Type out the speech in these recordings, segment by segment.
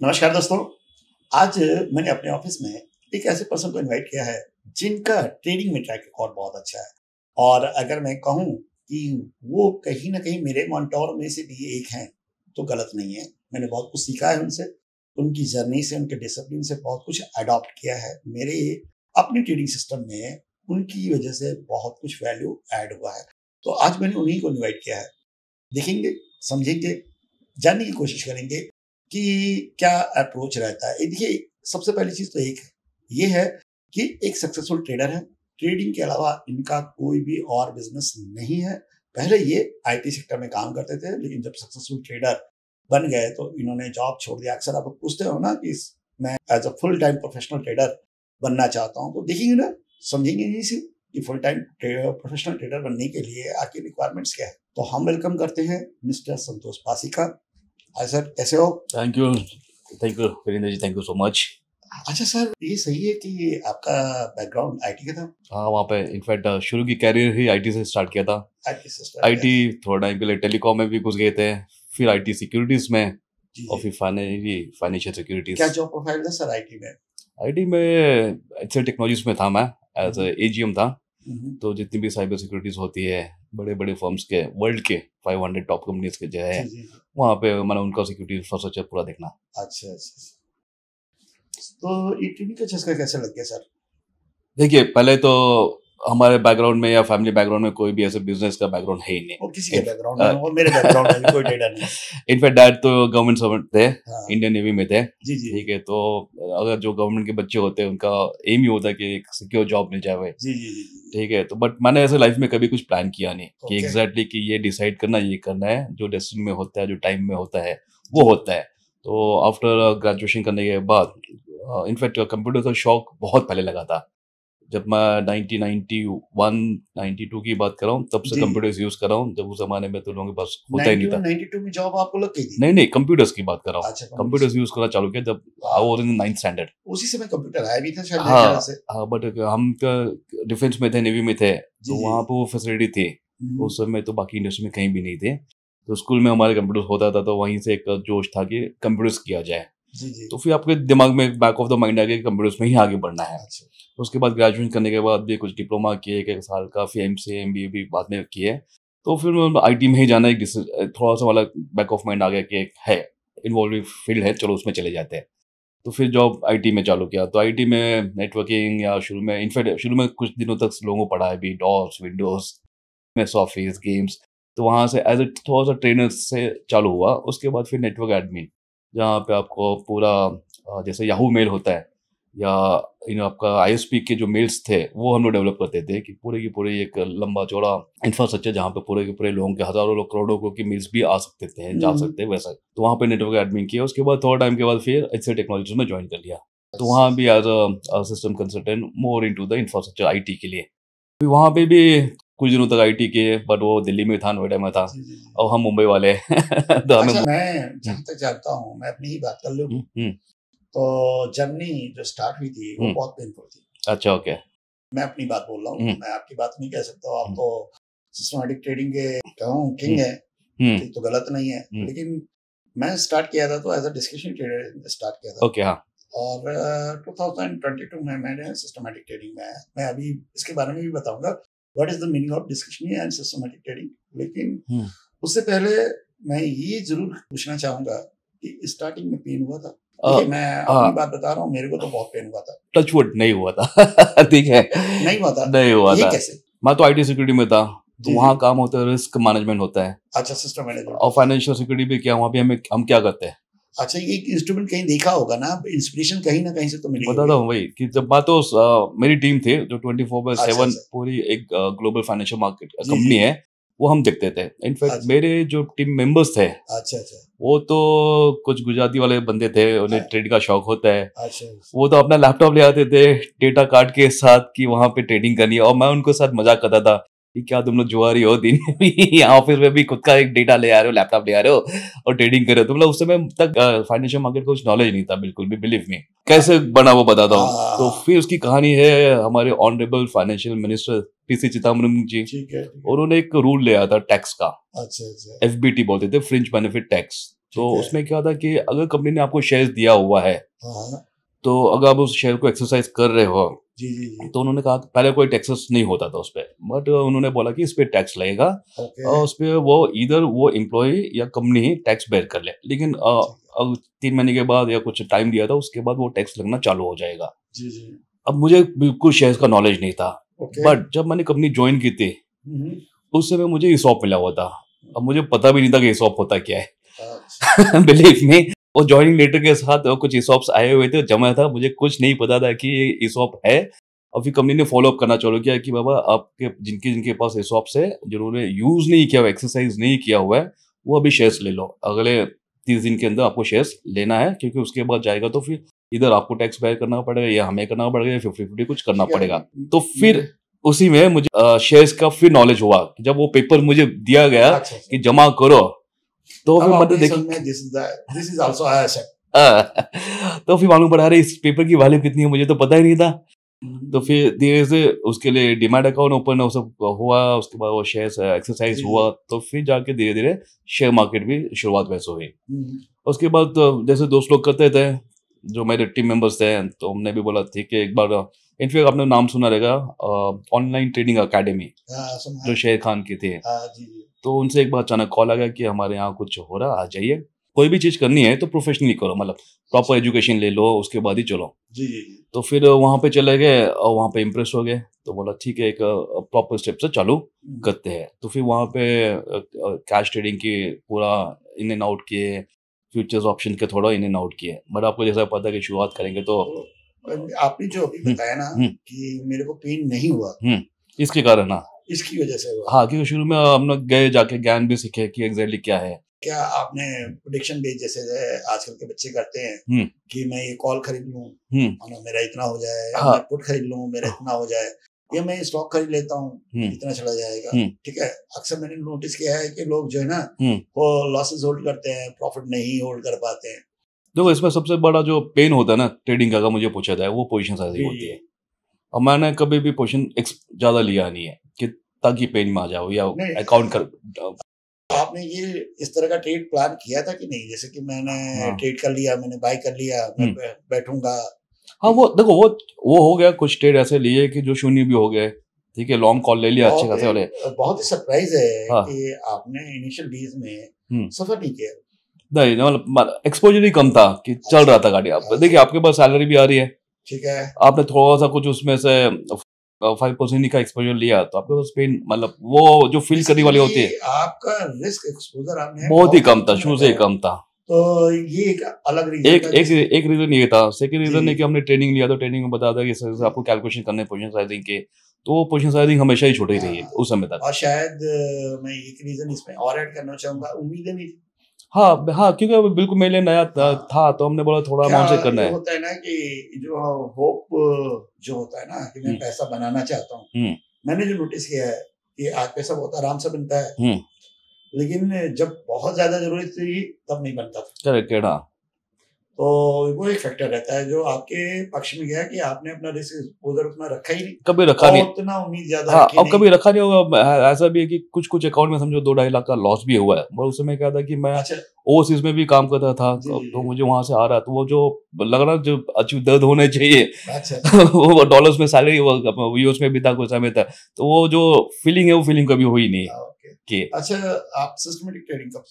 नमस्कार दोस्तों। आज मैंने अपने ऑफिस में एक ऐसे पर्सन को इनवाइट किया है जिनका ट्रेडिंग में ट्रैक रिकॉर्ड बहुत अच्छा है। और अगर मैं कहूँ कि वो कहीं ना कहीं मेरे मेंटोर में से भी एक हैं तो गलत नहीं है। मैंने बहुत कुछ सीखा है उनसे, उनकी जर्नी से, उनके डिसिप्लिन से बहुत कुछ अडॉप्ट किया है मेरे अपनी ट्रेडिंग सिस्टम में। उनकी वजह से बहुत कुछ वैल्यू ऐड हुआ है। तो आज मैंने उन्हीं को इन्वाइट किया है। देखेंगे, समझेंगे, जानने की कोशिश करेंगे कि क्या अप्रोच रहता है। देखिए, सबसे पहली चीज़ तो एक ये है कि एक सक्सेसफुल ट्रेडर है। ट्रेडिंग के अलावा इनका कोई भी और बिज़नेस नहीं है। पहले ये आईटी सेक्टर में काम करते थे, लेकिन जब सक्सेसफुल ट्रेडर बन गए तो इन्होंने जॉब छोड़ दिया। अक्सर आप पूछते हो ना कि मैं as a full time professional trader बनना चाहता हूँ, तो देखेंगे ना, समझेंगे यहीं से कि फुल टाइम प्रोफेशनल ट्रेडर बनने के लिए आपकी रिक्वायरमेंट्स क्या है। तो हम वेलकम करते हैं मिस्टर संतोष पासी का। हाय सर, कैसे हो? Thank you Virendra ji, thank you so much. अच्छा सर, ये सही है कि आपका बैकग्राउंड आईटी का था? हाँ, वहाँ पे इनफैक्ट शुरू की कैरियर ही आईटी से स्टार्ट किया था। आईटी से स्टार्ट आईटी किया? थोड़ा टाइम के लिए टेलीकॉम में भी घुस गए थे, फिर आईटी सिक्योरिटीज में, जी और जी। फिर फाइनेंशियल सिक्योरिटीज। क्या जॉब प्रोफाइल था सर आईटी में? आईटी में एक्सेल टेक्नोलॉजीज में था, मैं एज एजीएम था। हम्म, तो जितनी भी साइबर सिक्योरिटीज होती है, बड़े बड़े फर्म्स के, वर्ल्ड के 500 टॉप कंपनीज के जो है, जी जी जी। वहाँ पे मैंने उनका सिक्योरिटी इंफ्रास्ट्रक्चर पूरा देखना। अच्छा अच्छा। तो ये ट्रेनिंग का चस्का कैसे लग गया सर? देखिए, पहले तो हमारे बैकग्राउंड में या फैमिली बैकग्राउंड में कोई भी ऐसे बिजनेस का बैकग्राउंड है ही नहीं। वो किसी के बैकग्राउंड में हो, मेरे बैकग्राउंड में भी कोई डेटा नहीं है। इनफैक्ट डैड तो गवर्नमेंट सर्वेंट थे, हाँ। इंडियन नेवी में थे। जी जी ठीक है, तो अगर जो गवर्नमेंट के बच्चे होते हैं उनका एम ही होता है कि एक सिक्योर जॉब मिल जाए भाई। जी जी जी जी। ठीक है, तो बट मैंने ऐसे लाइफ में कभी कुछ प्लान किया नहीं कि Okay. एग्जैक्टली कि ये डिसाइड करना, ये करना है। जो डेस्टिनी में होता है, जो टाइम में होता है, वो होता है। तो आफ्टर ग्रेजुएशन करने के बाद इनफैक्ट कंप्यूटर का शौक बहुत पहले लगा था। जब मैं 1991 92 की बात कर रहा हूँ, तब से जी। कंप्यूटर्स यूज कर रहा हूँ। जब उस जमाने में तो लोगों के पास होता ही नहीं 91 था। 92 में जॉब आपको लग गई थी? नहीं नहीं, कंप्यूटर्स की बात कर रहा हूँ। अच्छा, कंप्यूटर्स यूज करना चालू किया जब I was in 9th standard. उसी समय कंप्यूटर आया भी था शायद मेरे हाँ ख्याल से। हाँ, बट हम डिफेंस में थे, नेवी में थे, जी तो जी। वहाँ पे वो फैसिलिटी थी। हम्म, उस समय तो बाकी इंडस्ट्री में कहीं भी नहीं थे। तो स्कूल में हमारे कंप्यूटर्स होता था, तो वहीं से एक जोश था कि कंप्यूटर्स किया जाए। जी जी। तो फिर आपके दिमाग में एक बैक ऑफ द माइंड आ गया कि कंप्यूटर्स में ही आगे बढ़ना है। अच्छा। उसके बाद ग्रेजुएशन करने के बाद भी कुछ डिप्लोमा किए, एक साल का, फिर एमसीए एमबीए भी बाद में किए। तो फिर आईटी में ही जाना एक थोड़ा सा वाला बैक ऑफ माइंड आ गया कि एक है इन्वॉल्व फील्ड है, चलो उसमें चले जाते हैं। तो फिर जॉब आईटी में चालू किया। तो आईटी में नेटवर्किंग, या शुरू में इनफैक्ट शुरू में कुछ दिनों तक लोगों को पढ़ा है भी, DOS, windows, MS office, games. तो वहाँ से एज ए थोड़ा सा ट्रेनर से चालू हुआ। उसके बाद फिर नेटवर्क एडमिन, जहाँ पे आपको पूरा जैसे याहू मेल होता है, या आपका आईएसपी के जो मेल्स थे वो हम लोग डेवलप करते थे, कि पूरे की पूरे एक लंबा चौड़ा इंफ्रास्ट्रक्चर जहाँ पे पूरे के पूरे लोगों के, हजारों लोग, करोड़ों को की मेल्स भी आ सकते थे, जा सकते हैं, वैसा। तो वहाँ पे नेटवर्क एडमिन किया। उसके बाद थोड़ा टाइम के बाद फिर एक्सेल टेक्नोलॉजीज में ज्वाइन कर लिया। तो वहाँ भी as a system consultant, more into the infrastructure IT के लिए। फिर वहाँ पे भी कुछ दिनों तक आईटी किए, बट वो दिल्ली में था, नोएडा में था, जी जी जी। और हम मुंबई वाले हैं। तो हमें अच्छा, मैं जहाँ तक जानता हूँ, मैं अपनी ही बात कर लूँ, हम्म, तो जर्नी जो स्टार्ट हुई थी वो बहुत पेनफुल थी। अच्छा, ओके। मैं अपनी बात बोल रहा हूँ, हम्म, मैं आपकी बात नहीं कह सकता। आप हम्म, तो सिस्टमेटिक ट्रेडिंग के कहूँ किंग हम्म, है, हम्म, ठीक तो गलत नहीं है। लेकिन मैं स्टार्ट किया था तो as a discussion trader start किया था। ओके, हाँ। और 2022 में मैंने सिस्टमेटिक ट्रेडिंग में आया। मैं अभी इसके बारे में भी बताऊंगा what is the meaning of discussion and systematic trading. लेकिन हम्म, उससे पहले मैं ये जरूर पूछना चाहूंगा कि स्टार्टिंग में पेन हुआ था? अ, देखिए, मैं अपनी हाँ, बात बता रहा हूँ, मेरे को तो बहुत पेन हुआ था। टचवुड नहीं हुआ था। ठीक है, नहीं हुआ था? नहीं हुआ ये था। कैसे? मैं तो आईटी सिक्योरिटी में था, तो जी जी। वहाँ काम होता है, रिस्क मैनेजमेंट होता है। अच्छा, सिस्टम मैनेजमेंट और होता है। फाइनेंशियल सिक्योरिटी भी क्या, वहाँ पे हम क्या करते हैं, अच्छा, ये इंस्ट्रूमेंट कहीं देखा होगा ना, इंस्पिरेशन कहीं ना कहीं से तो मिली बताता होगी। हूँ। वही कि जब बात तो मेरी टीम थी जो अच्छा 24/7 अच्छा। पूरी एक ग्लोबल फाइनेंशियल मार्केट जी जी कंपनी जी। है, वो हम देखते थे। इनफैक्ट अच्छा मेरे जो टीम मेंबर्स थे, अच्छा अच्छा। वो तो कुछ गुजराती वाले बंदे थे, उन्हें ट्रेड का शौक होता है। अच्छा। वो तो अपना लैपटॉप ले आते थे डेटा कार्ड के साथ, कि वहां पे ट्रेडिंग करनी है। और मैं उनके साथ मजाक करता था कि क्या तुम लोग जुआरी हो, दिन में भी ऑफिस में भी खुद का एक डेटा ले आ रहे हो, लैपटॉप ले आ रहे हो, और ट्रेडिंग कर रहे हो। तो मतलब उस समय तक फाइनेंशियल मार्केट का कुछ नॉलेज नहीं था बिल्कुल भी, बिलीव मी। कैसे बना वो बताता हूँ। तो हाँ, फिर उसकी कहानी है, हमारे honourable financial minister PC Chidambaram ji, ठीक है ठीक है। उन्होंने एक रूल ले आया था टैक्स का, अच्छा अच्छा। एफबीटी बोलते थे, फ्रिंज बेनिफिट टैक्स। तो ठीक है। उसमें क्या था कि अगर कंपनी ने आपको शेयर्स दिया हुआ है, हाँ, तो अगर आप उस शेयर को एक्सरसाइज कर रहे हो, जी, जी, जी। तो उन्होंने कहा पहले कोई टैक्सेस नहीं होता था उस पे, बट उन्होंने बोला कि इस पे टैक्स लगेगा ओके, और उस पे वो इधर वो एम्प्लॉय या कंपनी ही टैक्स बेयर कर ले, लेकिन ठीक है। अब 3 महीने के बाद या कुछ टाइम दिया था, उसके बाद वो टैक्स लगना चालू हो जाएगा। जी, जी। अब मुझे बिल्कुल शेयर्स का नॉलेज नहीं था, ओके। बट जब मैंने कंपनी ज्वाइन की थी, हुँ, हुँ। उस समय मुझे ईसॉप मिला हुआ था। अब मुझे पता भी नहीं था कि ईसॉप होता क्या अच्छा, है। बिलीव मी, वो ज्वाइनिंग लेटर के साथ कुछ ईसॉप्स आए हुए थे, जमा था, मुझे कुछ नहीं पता था कि ये ईसॉप है। और फिर कंपनी ने फॉलो अप करना चालू किया कि बाबा आपके जिनके जिनके पास ईसॉप्स है, जिन्होंने यूज नहीं किया हुआ, एक्सरसाइज नहीं किया हुआ है, वो अभी शेयर्स ले लो। अगले 30 दिन के अंदर आपको शेयर्स लेना है, क्योंकि उसके बाद जाएगा तो फिर इधर आपको टैक्स बेयर करना पड़ेगा या हमें करना पड़ेगा या 50-50 कुछ करना ठीक है। पड़ेगा। तो फिर उसी में मुझे शेयर्स का फिर नॉलेज हुआ। जब वो पेपर मुझे दिया गया अच्छा, अच्छा। कि जमा करो, तो अब फिर मैंने आपने देखा समझ में this is also I accept. तो फिर मालूम पड़ा, अरे इस पेपर की वैल्यू कितनी है, मुझे तो पता ही नहीं था। तो हुँ, फिर धीरे से उसके लिए डिमैट अकाउंट ओपन वो सब हुआ, उसके बाद वो शेयर्स एक्सरसाइज जी, हुआ, जी। तो फिर जाके धीरे धीरे शेयर मार्केट भी शुरुआत वैसे हुई। हुँ, उसके बाद तो जैसे दोस्त लोग करते थे, जो मेरे टीम मेंबर्स थे, तो हमने भी बोला ठीक है एक बार, इनफैक्ट आपने नाम सुना रहेगा, ऑनलाइन ट्रेडिंग अकेडमी, हाँ, सुना जो है। शेर खान की थी। हाँ, जी, जी। तो उनसे एक बार अचानक कॉल आ गया कि हमारे यहाँ कुछ हो रहा, आ जाइए। कोई भी चीज़ करनी है तो प्रोफेशनली करो, मतलब अच्छा। प्रॉपर एजुकेशन ले लो, उसके बाद ही चलो। जी, जी, जी। तो फिर वहाँ पे चले गए और वहाँ पे इम्प्रेस हो गए, तो बोला ठीक है एक प्रॉपर स्टेप से चालू हुँ, करते हैं। तो फिर वहाँ पे कैश ट्रेडिंग की पूरा इन एंड आउट किए, फ्यूचर्स ऑप्शन के थोड़ा इन एंड आउट किए, बट आपको जैसा पता है कि शुरुआत करेंगे तो तो आपने जो अभी हम्म, बताया ना हम्म, कि मेरे को पेन नहीं हुआ, इसके कारण ना, इसकी वजह से हुआ। हाँ, क्योंकि शुरू में हम लोग गए, जाके ज्ञान भी सीखे कि एग्जैक्टली क्या है। क्या आपने प्रेडिक्शन बेस्ड जैसे आजकल के बच्चे करते हैं हम्म कि मैं ये कॉल खरीद लूँ हम्म है ना, मेरा इतना हो जाए, या मैं हाँ पुट खरीद लूँ मेरा इतना हो जाए, या मैं स्टॉक खरीद लेता हूँ हम्म इतना चला जाएगा। हम्म ठीक है, अक्सर मैंने नोटिस किया है कि लोग जो है ना हम्म वो लॉसेस होल्ड करते हैं, प्रॉफिट नहीं होल्ड कर पाते हैं। देखो, इसमें सबसे बड़ा जो पेन होता है ना ट्रेडिंग का, अगर मुझे पूछा जाए, वो पोजीशन साइजिंग जी, होती जी। है। और मैंने कभी भी पोजीशन ज्यादा लिया नहीं है कि ताकि पेन में आ जाओ या नहीं, अकाउंट कर। आपने ये इस तरह का ट्रेड प्लान किया था कि नहीं, जैसे कि मैंने हाँ ट्रेड कर लिया, मैंने बाय कर लिया, मैं बैठूंगा। हाँ, वो देखो, वो हो गया, कुछ ट्रेड ऐसे लिए कि जो शून्य भी हो गए। ठीक है, लॉन्ग कॉल ले लिया अच्छे खासे वाले। बहुत ही सरप्राइज है हाँ कि आपने इनिशियल डेज में हम्म सफर नहीं किया। नहीं, मतलब एक्सपोजर ही कम था कि चल अच्छा, रहा था गाड़ी। आप देखिए, अच्छा, आपके पास सैलरी भी आ रही है, ठीक है। आपने थोड़ा सा कुछ उसमें से 5% का एक्सपोजर लिया, तो आपके पास पेन, मतलब वो जो फील करने वाली होती है, बेसिकली आपका रिस्क एक्सपोजर आपने बहुत ही बहुत कम था, कम शुरू से रखा ही है। कम था। तो ये एक अलग रीजन एक था एक एक रीजन ये था। सेकंड जी, रीजन है जी, कि हमने ट्रेनिंग लिया, तो ट्रेनिंग में बताया था कि सर जी। आपको कैलकुलेशन करने पोजीशन साइजिंग के, तो वो पोजीशन साइजिंग हमेशा ही छोड़ ही रही है हाँ, उस समय तक। और शायद मैं एक रीजन इसमें और ऐड करना चाहूंगा, उम्मीदें भी थी। हाँ हाँ, क्योंकि वो बिल्कुल मेरे लिए नया हाँ, था, तो हमने बोला थोड़ा क्या अमाउंट से करना ये है। होता है ना कि जो होप जो होता है ना कि मैं हम्म पैसा बनाना चाहता हूँ, हम्म मैंने जो नोटिस किया है कि आज पैसा बहुत आराम से बनता है, हम्म लेकिन जब बहुत ज्यादा जरूरत थी तब नहीं बनता था। करेक्ट, हाँ। तो वो एक फैक्टर रहता है जो आपके पक्ष में गया कि आपने अपना रिस्क एक्सपोजर उतना रखा ही नहीं कभी रखा और नहीं। उतना उम्मीद ज्यादा हाँ, रखी अब नहीं। कभी रखा नहीं होगा। ऐसा भी है कि कुछ कुछ अकाउंट में समझो 2-2.5 लाख का लॉस भी हुआ है, पर उस समय क्या था कि मैं अच्छा, ओवरसीज में भी काम करता था, जी, जी, तो जी। मुझे वहां से आ रहा, तो वो जो लग रहा, जो अच्छी दर्द होने चाहिए, अच्छा, अच्छा। वो डॉलर्स में सैलरी, वो यूएस में भी था कुछ समय तक, तो वो जो फीलिंग है, वो फीलिंग कभी हुई नहीं ओके। कि। अच्छा, आप सिस्टमेटिक ट्रेडिंग कब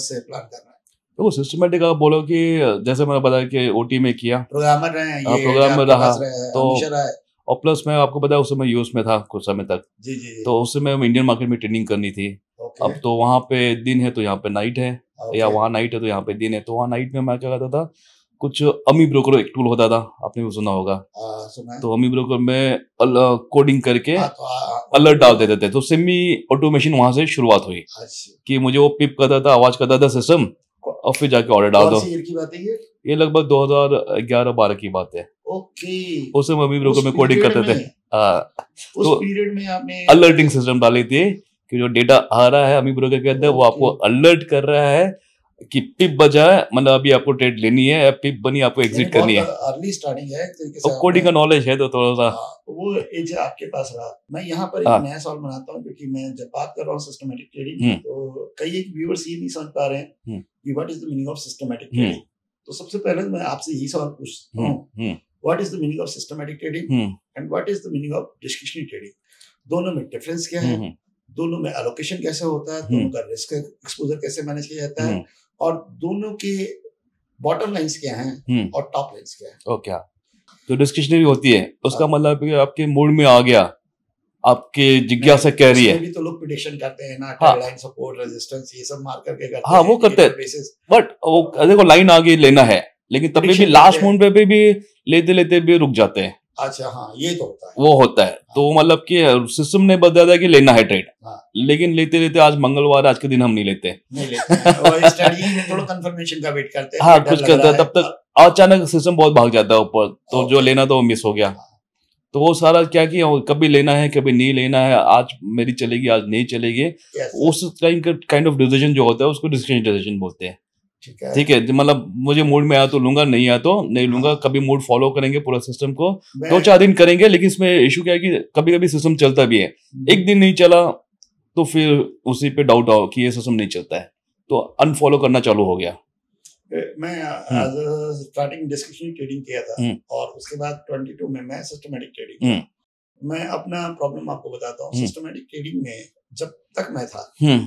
से प्लान कर रहे हैं? तो वो सिस्टमेटिक आप बोलो कि जैसे मैंने बताया कि ओटी में किया, प्रोग्रामर रहे हैं, ये एज प्रोग्राम में आपके रहा, पास रहे हैं, तो हमेशा रहा है? और प्लस मैं आपको बताया उस समय यूएस में था कुछ समय तक, जी, जी, जी। तो उस समय इंडियन मार्केट में ट्रेडिंग करनी थी। ओके, अब तो वहाँ पे दिन है तो यहाँ पे नाइट है, या ओके। वहाँ नाइट है तो यहाँ पे दिन है। तो वहाँ नाइट में मैं क्या करता था, कुछ अमी ब्रोकर एक टूल होता था, आपने भी सुना होगा। सुना है। तो अमी ब्रोकर में कोडिंग करके हाँ, तो अलर्ट डाल देते थे, तो सेमी ऑटोमेशन वहां से शुरुआत हुई अच्छा, कि मुझे वो पिप करता था, आवाज करता था सिस्टम, और फिर जाके ऑर्डर डाल कौन दो। सी ईयर की बात है ये? ये लगभग 2011-12 की बात है। ओके। उस समय अमी ब्रोकर उस में कोडिंग पीरियड करते थे। में उस तो पीरियड में आपने अलर्टिंग सिस्टम डाली थी कि जो डेटा आ रहा है अमी ब्रोकर के अंदर, वो आपको ओके, अलर्ट कर रहा है, कि पिप बजा है, मतलब अभी आपको ट्रेड लेनी है, या पिप बनी आपको एग्जिट करनी है? अर्ली स्टार्टिंग है एक तरीके तो से कोडिंग का आपने। नॉलेज है तो थोड़ा सा। हाँ, तो वो एज आपके पास रहा। मैं यहाँ पर एक हाँ। नया सवाल बनाता हूँ, क्योंकि मैं जब बात कर रहा हूँ सिस्टमैटिक ट्रेडिंग की, हम्म, तो कई एक व्यूअर्स ये नहीं समझ पा रहे हैं हम्म, कि what is the meaning of systematic hmm, trading. तो सबसे पहले मैं आपसे यही सवाल पूछता हम्म, हूँ, hmm, what is the meaning of systematic trading hmm, and what is the meaning of discretionary trading. दोनों में डिफरेंस क्या है, हम्म, दोनों में एलोकेशन कैसे होता है, हम्म, दोनों का रिस्क एक्सपोजर कैसे मैनेज किया जाता है, हम्म, और दोनों के बॉटम लाइंस क्या हैं हम्म। और टॉप लाइंस क्या है। ओके, तो डिस्कशनरी होती है, उसका हाँ। मतलब कि आपके मूड में आ गया, आपके जिज्ञासा नहीं, कह रही है। उसमें भी तो लोग प्रिडिक्शन करते हैं ना, हाँ, ट्रेड लाइन, सपोर्ट, रेजिस्टेंस, ये सब मार करके करते हाँ हैं वो करते हैं, इंडिकेटर बेसिस। बट वो देखो लाइन आगे लेना है, लेकिन तब भी प्रिडिक्शन लास्ट करते हैं। मोमेंट पे भी लेते लेते भी रुक जाते हैं, अच्छा, हाँ, ये तो होता है। वो होता है। तो मतलब कि सिस्टम ने बता दिया कि लेना है ट्रेड, हाँ, लेकिन लेते लेते आज मंगलवार, आज के दिन हम नहीं लेते। नहीं लेते हैं, और स्टडी में थोड़ा कंफर्मेशन का वेट करते हैं, हाँ, फिर डर कुछ लग करता रहा है, है। तब तक अचानक सिस्टम बहुत भाग जाता है ऊपर, तो जो ओके। लेना था वो मिस हो गया। हाँ, तो वो सारा क्या किया, कभी लेना है कभी नहीं लेना है, आज मेरी चलेगी आज नहीं चलेगी, यस, उस टाइम का काइंड ऑफ डिसीजन जो होता है उसको डिस्क्रिशनरी डिसीजन बोलते हैं। ठीक है। ठीक है, जो मतलब मुझे मूड में आया तो लूंगा, नहीं आया तो नहीं लूंगा। हाँ, कभी मूड फॉलो करेंगे पूरा सिस्टम को, मैं 2-4 दिन करेंगे, लेकिन इसमें इशू क्या है कि कभी कभी सिस्टम चलता भी है, एक दिन नहीं चला तो फिर उसी पे डाउट आओ कि ये सिस्टम नहीं चलता है, तो अनफॉलो करना चालू हो गया। मैं एज स्टार्टिंग डिस्कशन ट्रेडिंग किया था, हम्म, और उसके बाद 22 में मैं सिस्टमैटिक ट्रेडिंग किया। हम्म, मैं अपना प्रॉब्लम आपको बताता हूँ। हम्म, सिस्टमैटिक ट्रेडिंग में जब तक मैं था, हम्म,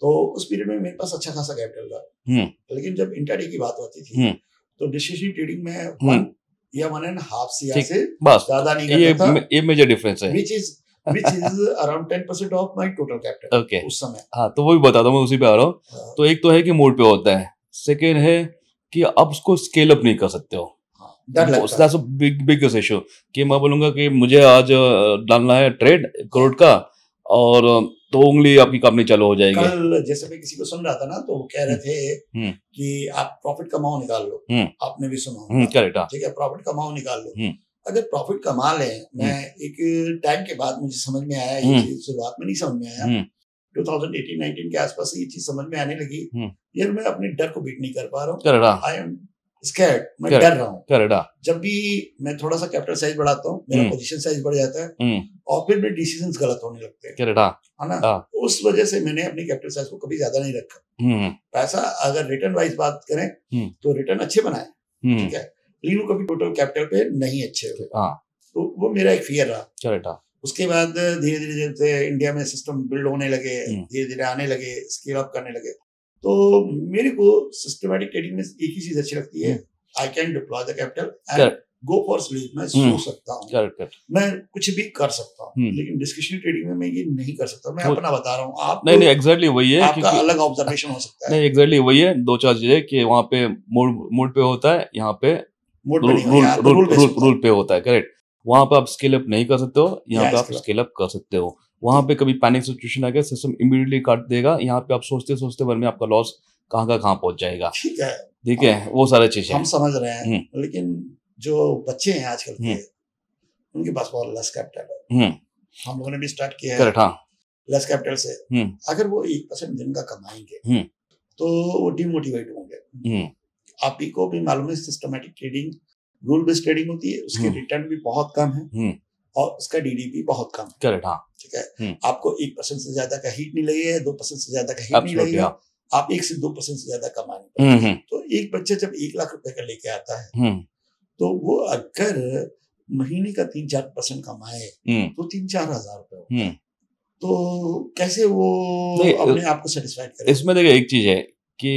तो उस पीरियड में मेरे पास अच्छा खासा कैपिटल था, हम्म, लेकिन जब इंट्राडे की बात होती थी, हम्म, तो डिस्क्रिशनरी ट्रेडिंग में हम्म, 1 या 1.5 सीआर ठीक, से बस ज्यादा नहीं ये करता था, ये मेजर डिफरेंस है। which is around 10% of my total capital okay, उस समय। हाँ, तो वो भी बताता हूँ, मैं उसी पे आ रहा हूँ। हाँ, तो एक तो है कि मूड पे होता है, सेकेंड है कि आप उसको स्केल अप नहीं कर सकते हो। हाँ, डर लगता है। बिगेस्ट इशू कि मैं बोलूंगा कि मुझे आज डालना है ट्रेड 1 करोड़ का, और तो उंगली आपकी कांपनी चालू हो जाएगी। कल जैसे मैं किसी को सुन रहा था ना, तो वो कह रहे थे हम्म, कि आप प्रॉफिट कमाओ निकाल लो। हम्म, आपने भी सुना होगा, करेक्ट, हाँ, ठीक है, प्रॉफिट कमाओ निकाल लो। हम्म, अगर प्रॉफिट कमा लें, मैं एक टाइम के बाद मुझे समझ में आया, ये हम्म, चीज शुरुआत में नहीं समझ में आया, हम्म, 2018-19 के आसपास से ये चीज समझ में आने लगी, हम्म, यार मैं अपने डर को बीट नहीं कर पा रहा हूँ, करेक्ट, हाँ, आई एम स्कैर्ड, मैं करेक्ट, डर रहा हूँ। करेक्ट, हाँ, जब भी मैं थोड़ा सा कैपिटल साइज बढ़ाता हूँ, मेरा हम्म, पोजीशन साइज बढ़ जाता है, हम्म, और फिर मेरे डिसीजंस गलत होने लगते हैं, करेक्ट, हाँ, है ना। हाँ, उस वजह से मैंने अपनी कैपिटल साइज को कभी ज्यादा नहीं रखा। हम्म, पैसा अगर रिटर्न वाइज बात करें, हम्म, तो रिटर्न अच्छे बनाए, हम्म, ठीक है, लेकिन वो कभी टोटल कैपिटल पे नहीं अच्छे हुए। हाँ, तो वो मेरा एक फियर रहा। करेक्ट, हाँ, उसके बाद धीरे धीरे जैसे इंडिया में सिस्टम बिल्ड होने लगे, हम्म, धीरे धीरे आने लगे, स्केल अप करने लगे, तो मेरे को सिस्टमैटिक ट्रेडिंग में एक ही चीज अच्छी लगती है, I can deploy the capital and correct, go for sleep. मैं हम्म, सो सकता हूँ, करेक्ट, करेक्ट, मैं कुछ भी कर सकता हूँ, हम्म, लेकिन डिस्क्रिशनरी ट्रेडिंग में मैं ये नहीं कर सकता। मैं वो अपना बता रहा हूँ, आप नहीं नहीं एग्जैक्टली वही है, आपका क्योंकि अलग ऑब्जर्वेशन हो सकता है। नहीं एग्जैक्टली वही है, 2-4 चीजें कि वहाँ पे मूड मूड पे होता है, यहाँ पे मोड पे रूल नहीं हो, रूल यहाँ पे रूल रूल बेस रूल होता रूल पे होता है, करेक्ट। वहां पे आप स्केल अप नहीं कर सकते हो, है, यहाँ या पे आप स्केल अप। स्केल अप कर सकते हो। वहां पे कभी पैनिक सिचुएशन आ गया, सिस्टम इमीडिएटली काट देगा, यहाँ पे आप सोचते सोचते भर में आपका लॉस कहाँ का कहाँ पहुंच जाएगा। ठीक है, ठीक है, वो सारी चीजें हम समझ रहे हैं, हम्म, लेकिन जो बच्चे हैं आजकल हम्म, के, उनके पास बहुत लेस कैपिटल है। हम्म, हम लोगों ने भी स्टार्ट किया है करेक्ट, हाँ, लेस कैपिटल से। हम्म, अगर वो 1% दिन का कमाएंगे, हम्म, तो वो डिमोटिवेट होंगे। हम्म, आप ही को भी मालूम है, systematic trading rule based trading होती है, उसके रिटर्न भी बहुत कम है, हम्म, और उसका डीडी भी बहुत कम है, करेक्ट, हाँ, ठीक है। हम्म, आपको 1% से ज्यादा का हिट नहीं लगेगा, 2% से ज्यादा का हिट नहीं एब्सोल्युटली, लगेगा, हाँ, आप 1 से 2% से ज्यादा कमा नहीं पाएंगे। हम्म, तो एक बच्चा जब 1 लाख रुपए का लेके आता है, हम्म, तो वो अगर महीने का 3-4% कमाए, हम्म, तो 3-4 हजार रुपए होता है। हम्म, तो कैसे वो नहीं अपने आप को सेटिस्फाइड करे? इसमें देखिए एक चीज है कि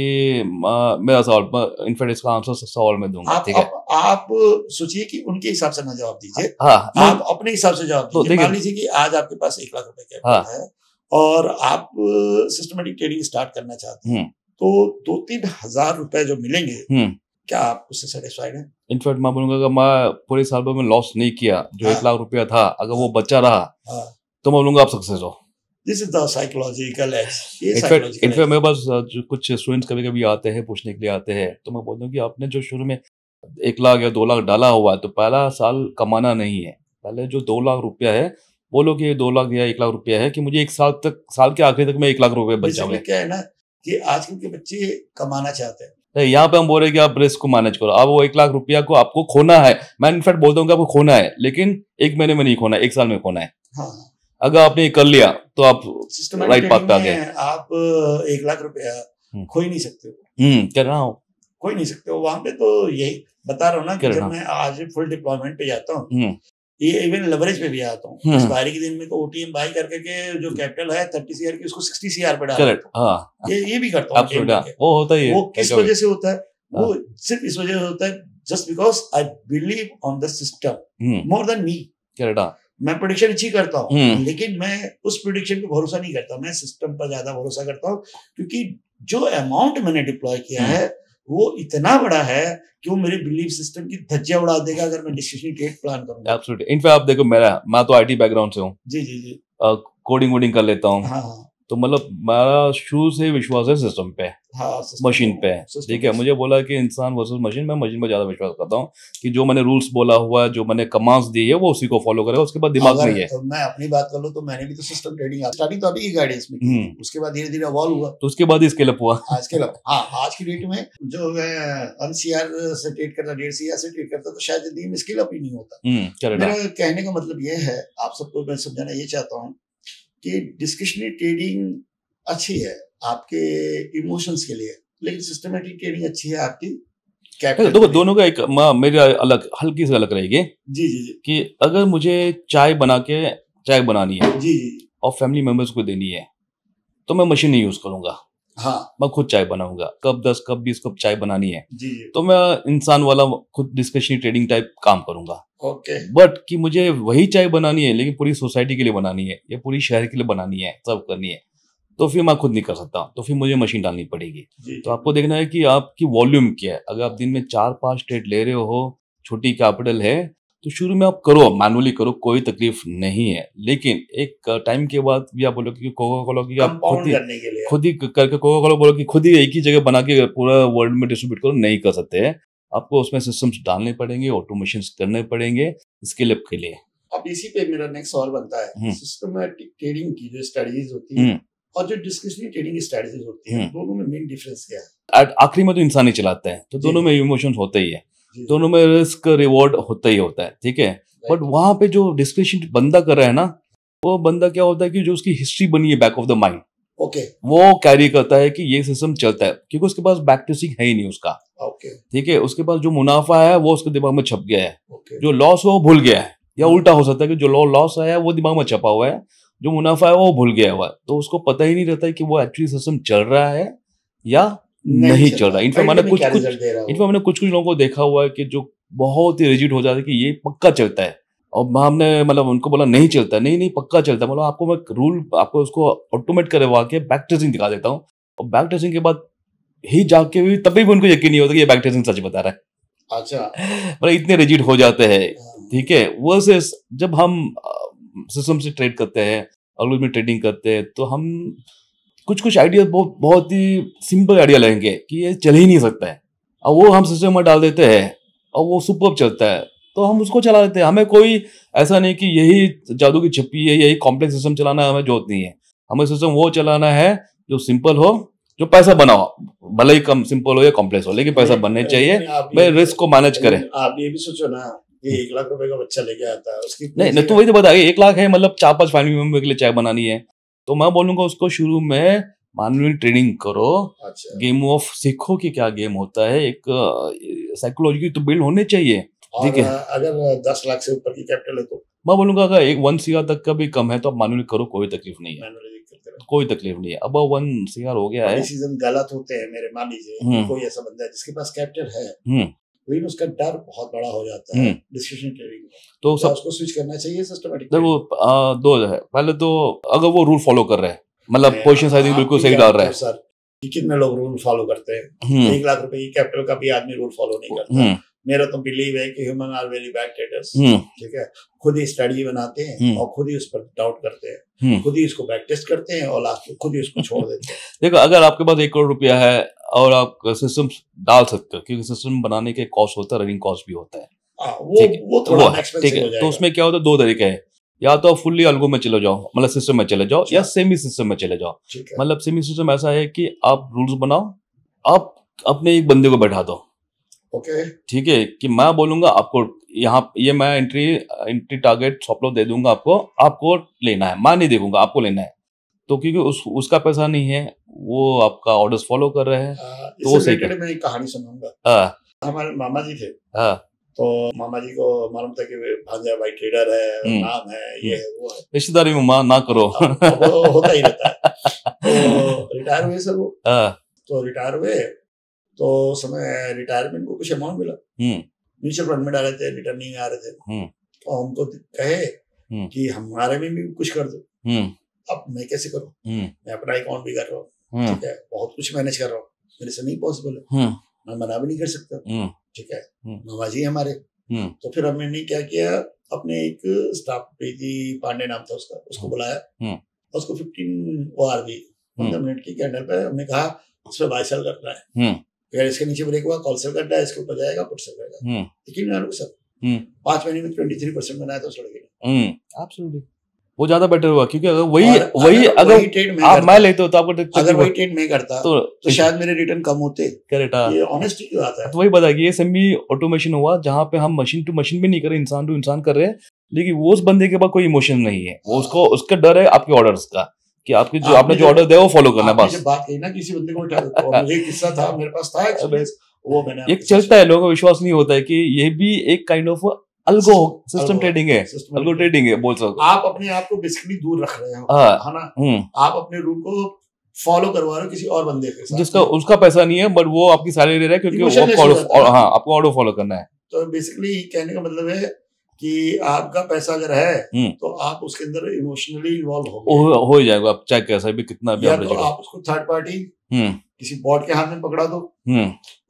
मेरा सवाल, इनफैक्ट इसका आंसर सवाल में दूंगा, ठीक है। आप सोचिए कि उनके हिसाब से ना जवाब दीजिए, हाँ, आप अपने हिसाब से जवाब तो दीजिए। देखिए मान लीजिए कि आज आपके पास 1 लाख रुपए हाँ, कैपिटल है, और आप सिस्टमेटिक ट्रेडिंग स्टार्ट करना चाहते हैं, तो 2-3 हजार रुपए जो मिलेंगे, क्या आप उससे सेटिस्फाइड हैं? इनफैक्ट मैं बोलूंगा कि मैं पूरे साल भर में लॉस नहीं किया, जो हाँ, 1 लाख रुपया था अगर वो बचा रहा, हाँ, तो मैं बोलूंगा आप सक्सेस हो। This is the psychological edge, ये इनफैक्ट साइकोलॉजिकल इनफैक्ट एज। मेरे पास जो कुछ स्टूडेंट्स कभी कभी आते हैं पूछने के लिए आते हैं, तो मैं बोलता हूँ कि आपने जो शुरू में 1 लाख या 2 लाख डाला हुआ है, तो पहला साल कमाना नहीं है, पहले जो 2 लाख रुपया है बोलो कि 2 लाख या 1 लाख रुपया है, कि मुझे 1 साल तक, साल के आखिर तक मैं 1 लाख रुपए बच बेसिकली जाऊंगे। क्या है ना, कि आजकल के बच्चे कमाना चाहते हैं। नहीं, यहाँ पे हम बोल रहे हैं कि आप रिस्क को मैनेज करो। अब वो 1 लाख रुपया को आपको खोना है, मैं इनफैक्ट बोलता हूँ कि आपको खोना है, लेकिन 1 महीने में नहीं खोना है, 1 साल में खोना है। हाँ, अगर आपने ये कर लिया तो आप सिस्टमेटिक राइट पाथ ट्रेडिंग पे आ गए। में आप 1 लाख रुपया खो ही नहीं सकते हो, कर रहा हूँ, खो ही नहीं सकते हो। वहां पे तो यही बता रहा हूँ ना कि कर जब रहा मैं आज फुल डिप्लॉयमेंट पे जाता हूँ, हूँ। ये इवन लेवरेज पे भी आता हूँ। एक्सपायरी के दिन में तो ओटीएम बाई करके के जो कैपिटल है 30 सीआर की उसको 60 सीआर पे डाल करेक्ट, देता हूँ। हाँ, ये भी करता हूँ एब्सोल्यूट, ATM हाँ, करके। वो होता ही है। वो किस कभी-कभी। वजह से होता है? वो सिर्फ इस वजह से होता है just because I believe on the system more than me. Correct, हाँ। मैं प्रेडिक्शन अच्छी करता हूँ, हम्म। लेकिन मैं उस प्रेडिक्शन पे भरोसा नहीं करता, मैं सिस्टम पर ज्यादा भरोसा करता हूँ, क्योंकि जो अमाउंट मैंने डिप्लॉय किया है वो इतना बड़ा है कि वो मेरे बिलीफ सिस्टम की धज्जियां उड़ा देगा अगर मैं डिस्क्रिप्शनरी ट्रेड प्लान करूंगा। एब्सोल्युटली। इनफैक्ट आप देखो, मैं तो आईटी बैकग्राउंड से हूँ, जी जी जी। कोडिंग वोडिंग कर लेता हूँ, हाँ हाँ तो मतलब मेरा शुरू से विश्वास है सिस्टम पे, हाँ, मशीन पे। ठीक है, मुझे बोला कि इंसान वर्सेस मशीन, मैं मशीन पर ज्यादा विश्वास करता हूँ कि जो मैंने रूल्स बोला हुआ है, जो मैंने कमांड्स दी है, वो उसी को फॉलो करेगा, उसके बाद दिमाग अगर नहीं है। मैं अपनी बात कर लूं तो मैंने भी तो सिस्टम ट्रेडिंग स्टार्टिंग तो अभी की गाइडेंस में की, उसके बाद धीरे धीरे इवॉल्व हुआ, तो उसके बाद ही स्केल अप हुआ। आज के हाँ आज की डेट में जो मैं 1 CR से ट्रेड करता, 1.5 CR से ट्रेड करता, तो शायद जिंदगी में स्केल अप ही नहीं होता। मेरा कहने का मतलब ये है, आप सबको मैं समझाना ये चाहता हूँ कि डिस्क्रिप्शनरी ट्रेडिंग अच्छी है आपके इमोशंस के लिए, लेकिन सिस्टमेटिक ट्रेडिंग अच्छी है आपकी कैपिटल। तो दोनों का एक मेरी अलग, हल्की से अलग रहेगी। जी जी जी। कि अगर मुझे चाय बनानी है जी जी और फैमिली मेंबर्स को देनी है, तो मैं मशीन नहीं यूज करूंगा। हाँ, मैं खुद चाय बनाऊंगा। कप 10 कप 20 कप चाय बनानी है, जी तो मैं इंसान वाला खुद डिस्कशनरी ट्रेडिंग टाइप काम करूंगा। ओके। बट कि मुझे वही चाय बनानी है लेकिन पूरी सोसाइटी के लिए बनानी है या पूरी शहर के लिए बनानी है, सर्व करनी है, तो फिर मैं खुद नहीं कर सकता, तो फिर मुझे मशीन डालनी पड़ेगी। तो आपको देखना है कि आपकी वॉल्यूम क्या है। अगर आप दिन में 4-5 ट्रेड ले रहे हो, छोटी कैपिटल है, तो शुरू में आप करो, मैनुअली करो, कोई तकलीफ नहीं है। लेकिन एक टाइम के बाद भी आप बोलो कि कोका कोला की आप खुद ही करके कोका कोला बोलो कि खुद ही एक ही जगह बना के पूरा वर्ल्ड में डिस्ट्रीब्यूट करो, नहीं कर सकते हैं। आपको उसमें सिस्टम्स डालने पड़ेंगे, ऑटोमेशन करने पड़ेंगे स्केल अप के लिए। अब इसी पे मेरा नेक्स्ट सवाल बनता है, सिस्टमैटिक ट्रेडिंग की जो स्ट्रेटजीज होती है और जो डिस्क्रिप्शनरी ट्रेडिंग स्ट्रेटजीज होती है, दोनों में मेन डिफरेंस क्या है? आखिरी में तो इंसान ही चलाता है, तो दोनों में इमोशंस होते ही है, दोनों में रिस्क रिवॉर्ड होता ही होता है, ठीक है। बट वहां पे जो डिस्क्रिप्शन बंदा कर रहा है ना, वो बंदा क्या होता है कि जो उसकी हिस्ट्री बनी है back of the mind, okay, वो कैरी करता है कि ये सिस्टम चलता है, क्योंकि उसके पास बैक ट्रेसिंग है ही नहीं उसका, ओके, ठीक है। उसके पास जो मुनाफा है वो उसके दिमाग में छप गया है, ओके। जो लॉस है वो भूल गया है, या उल्टा हो सकता है कि जो लॉस आया है वो दिमाग में छपा हुआ है, जो मुनाफा है वो भूल गया हुआ है, तो उसको पता ही नहीं रहता है कि वो एक्चुअली सिस्टम चल रहा है या नहीं चल रहा है। इनफैक्ट मैंने कुछ लोगों को देखा हुआ है कि जो बहुत ही रिजिड हो जाता है कि ये पक्का चलता है, और हमने मतलब उनको बोला नहीं चलता, नहीं पक्का चलता है। मतलब आपको मैं रूल आपको उसको ऑटोमेट करवा के बैक ट्रेसिंग दिखा देता हूँ, और बैक ट्रेसिंग के बाद ही जाके भी तभी भी उनको यकीन नहीं होता कि ये बैक ट्रेसिंग सच बता रहा है। अच्छा, मतलब इतने रिजिड हो जाते हैं, ठीक है। वर्सेस जब हम सिस्टम से ट्रेड करते हैं, अगले में ट्रेडिंग करते हैं, तो हम कुछ आइडिया बहुत ही सिंपल आइडिया लेंगे कि ये चल ही नहीं सकता है, और वो हम सिस्टम में डाल देते हैं और वो सुपर चलता है, तो हम उसको चला देते हैं। हमें कोई ऐसा नहीं कि यही जादू की छप्पी है, यही कॉम्प्लेक्स सिस्टम चलाना है, हमें जरूरत नहीं है। हमें सिस्टम वो चलाना है जो सिंपल हो, जो पैसा बनाओ, भले ही कम सिंपल हो या कॉम्प्लेक्स हो, लेकिन पैसा बनने चाहिए, मैं रिस्क को मैनेज करें। आप ये भी सोचो ना, ये 1 लाख रुपए का बच्चा लेके आता है, उसकी नहीं तो वही तो बताइए, 1 लाख है, मतलब 4-5 फैमिली मेंबर के लिए चाय बनानी है, तो मैं बोलूंगा उसको शुरू में मैनुअली ट्रेडिंग करो। अच्छा। गेम ऑफ सीखो कि क्या गेम होता है, एक साइकोलॉजी तो बिल्ड होने चाहिए, ठीक है। अगर 10 लाख से ऊपर की कैपिटल है तो मैं बोलूंगा अगर 1 CR तक का भी कम है तो आप मैनुअली करो, कोई तकलीफ नहीं है, कोई तकलीफ नहीं है। अब 1 CR हो गया है, डिसीजन गलत होते हैं, मेरे मान लीजिए कोई ऐसा बंदा है जिसके पास कैपिटल है, लेकिन उसका डर बहुत बड़ा हो जाता है डिस्क्रिप्शन ट्रेडिंग में, तो उसको स्विच करना चाहिए सिस्टमेटिक। देखो दो है, पहले तो अगर वो रूल फॉलो कर रहे हैं, मतलब पोजीशन साइजिंग बिल्कुल सही डाल रहा है। सर कितने लोग रूल फॉलो करते हैं? 1 लाख रुपए की कैपिटल का भी आदमी रूल फॉलो नहीं करता। मेरा तो बिलीव है कि human are very bad traders, ठीक है। खुद ही स्ट्रेटजी बनाते हैं और खुद ही उस पर डाउट करते हैं, खुद ही इसको बैक टेस्ट करते हैं और लास्ट में खुद ही उसको छोड़ देते हैं। देखो, अगर आपके पास 1 करोड़ रुपया है और आप सिस्टम डाल सकते हो, क्योंकि सिस्टम बनाने के कॉस्ट होता है, रनिंग कॉस्ट भी होता है, वो थोड़ा एक्सपेंसिव हो जाएगा। तो उसमें क्या होता है, 2 तरीके हैं, या तो फुल्ली अल्गो में चले जाओ, मतलब सिस्टम में चले जाओ, या सेमी सिस्टम में चले जाओ। ठीक है। मतलब सेमी सिस्टम ऐसा है कि आप रूल्स बनाओ, आप अपने एक बंदे को बैठा दो, ओके। ठीक है, कि मैं बोलूंगा आपको यहाँ ये मैं एंट्री टारगेट सॉफ्ट लॉस दे दूंगा आपको लेना है, मैं नहीं देखूंगा, आपको लेना है। तो क्योंकि उसका पैसा नहीं है, वो आपका ऑर्डर्स फॉलो कर रहे हैं, तो वो इससे सही रिलेटेड मैं एक कहानी सुनाऊंगा। हाँ हमारे मामा जी थे, हाँ। तो मामा जी को मालूम था कि भांजा भाई ट्रेडर है, नाम है, ये है, वो है। रिश्तेदारी में मां ना करो। अब वो होता ही रहता है। तो रिटायर हुए सर वो। तो रिटायर हुए, तो उस समय रिटायरमेंट को कुछ अमाउंट मिला, म्यूचुअल फंड में डाले थे, रिटर्न नहीं आ रहे थे। तो हमको कहे कि हमारे में भी कुछ कर दो। अब मैं कैसे करूं, मैं अपना अकाउंट भी कर रहा हूँ, ठीक है, बहुत कुछ मैनेज कर रहा हूँ, मेरे से नहीं पॉसिबल है, मैं मना भी नहीं कर सकता, ठीक है, मामा जी हमारे। तो फिर हमने क्या किया, अपने एक स्टाफ प्रीति पांडे नाम था उसका, उसको बुलाया, उसको 15 मिनट की कैंडल पे हमने कहा इस पे बाय सेल करना है, अगर इसके नीचे ब्रेक हुआ कॉल सेल करना है, इसके ऊपर जाएगा पुट सेल करेगा। यकीन मानो सर 5 महीने में 23% बनाया था उस लड़के ने। एब्सोल्युटली वो ज्यादा बेटर हुआ, क्योंकि अगर अगर ट्रेड में आप मैं लेते हो तो आपको अगर वही ट्रेड में करता तो शायद मेरे रिटर्न कम होते। करेक्ट। ये ऑनेस्टी की बात है। तो वही बता कि ये सेमी ऑटोमेशन हुआ जहां पे हम मशीन टू मशीन भी नहीं कर रहे, इंसान टू इंसान कर रहे हैं, लेकिन वो उस बंदे के पास कोई इमोशन नहीं है, वो उसका डर है आपके ऑर्डर्स का, कि आपने जो ऑर्डर दिया वो फॉलो करना है बस। बात कही ना किसी बंदे को उठा देता हूं, मुझे किस्सा था, मेरे पास था वो मैंने एक चलता है, लोगों को विश्वास नहीं होता है कि ये भी एक kind of algo system trading है, अल्गो ट्रेडिंग है बोल सकते। आप अपने आप को बेसिकली दूर रख रहे हो, है ना, आप अपने रूल को फॉलो करवा रहे हो किसी और बंदे के साथ, जिसका उसका पैसा नहीं है, बट वो आपकी सैलरी दे रहा है, क्योंकि वो आपको ऑर्डर फॉलो करना है। तो बेसिकली कहने का मतलब है कि आपका पैसा अगर है तो आप उसके अंदर इमोशनली इन्वॉल्व हो ही जाएगा, आप चाहे कैसा भी कितना भी, या तो आप उसको थर्ड पार्टी किसी बॉट के हाथ में पकड़ा दो,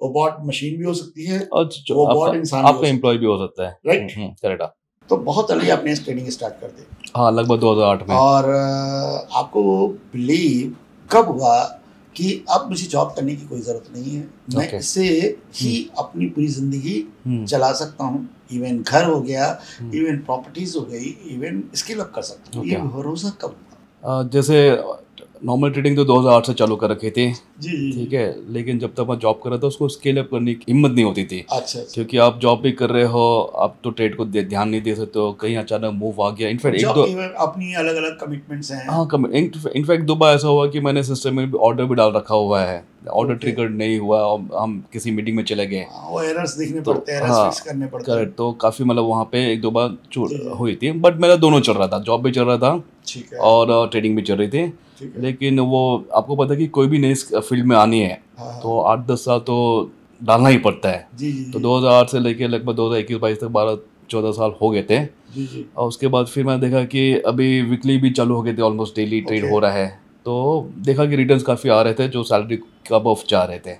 वो बॉट मशीन भी हो सकती है, वो बॉट इंसान आपका एम्प्लॉय भी हो सकता है, राइट। करेक्ट। तो बहुत अर्ली आपने ट्रेडिंग स्टार्ट कर दी। हाँ, लगभग 2008 में। और आपको बिलीव कब हुआ कि अब मुझे जॉब करने की कोई जरूरत नहीं है, मैं इससे ही अपनी पूरी जिंदगी चला सकता हूँ, इवन घर हो गया, इवन प्रॉपर्टीज हो गई, इवन स्किल अप कर सकता हूँ, ये भरोसा कब हुआ? जैसे नॉर्मल ट्रेडिंग तो 2008 से चालू कर रखी थी, जी, ठीक है, लेकिन जब तक मैं जॉब कर रहा था उसको स्केल अप करने की हिम्मत नहीं होती थी। अच्छा। क्योंकि आप जॉब भी कर रहे हो, आप तो ट्रेड को ध्यान नहीं दे सकते हो, कहीं अचानक मूव आ गया, इनफैक्ट एक दो अपनी अलग अलग कमिटमेंट्स हैं। हाँ, इनफैक्ट 2 बार ऐसा हुआ कि मैंने सिस्टम में ऑर्डर भी डाल रखा हुआ है, ऑर्डर ट्रिगर नहीं हुआ और हम किसी मीटिंग में चले गए, वो एरर्स दिखने पड़ते हैं, एरर्स फिक्स करने पड़ते हैं। करेक्ट। तो काफी मतलब वहाँ पे 1-2 बार चूक हुई थी, बट मेरा दोनों चल रहा था, जॉब भी चल रहा था, ठीक है, और ट्रेडिंग भी चल रही थी। लेकिन वो आपको पता है कि कोई भी नई फील्ड में आनी है तो 8-10 साल तो डालना ही पड़ता है। तो 2008 से लेके लगभग 2021-22 तक 12-14 साल हो गए थे। और उसके बाद फिर मैंने देखा कि अभी वीकली भी चालू हो गए थे, ऑलमोस्ट डेली ट्रेड हो रहा है, तो देखा कि रिटर्न्स काफ़ी आ रहे थे जो सैलरी का अबव जा रहे थे,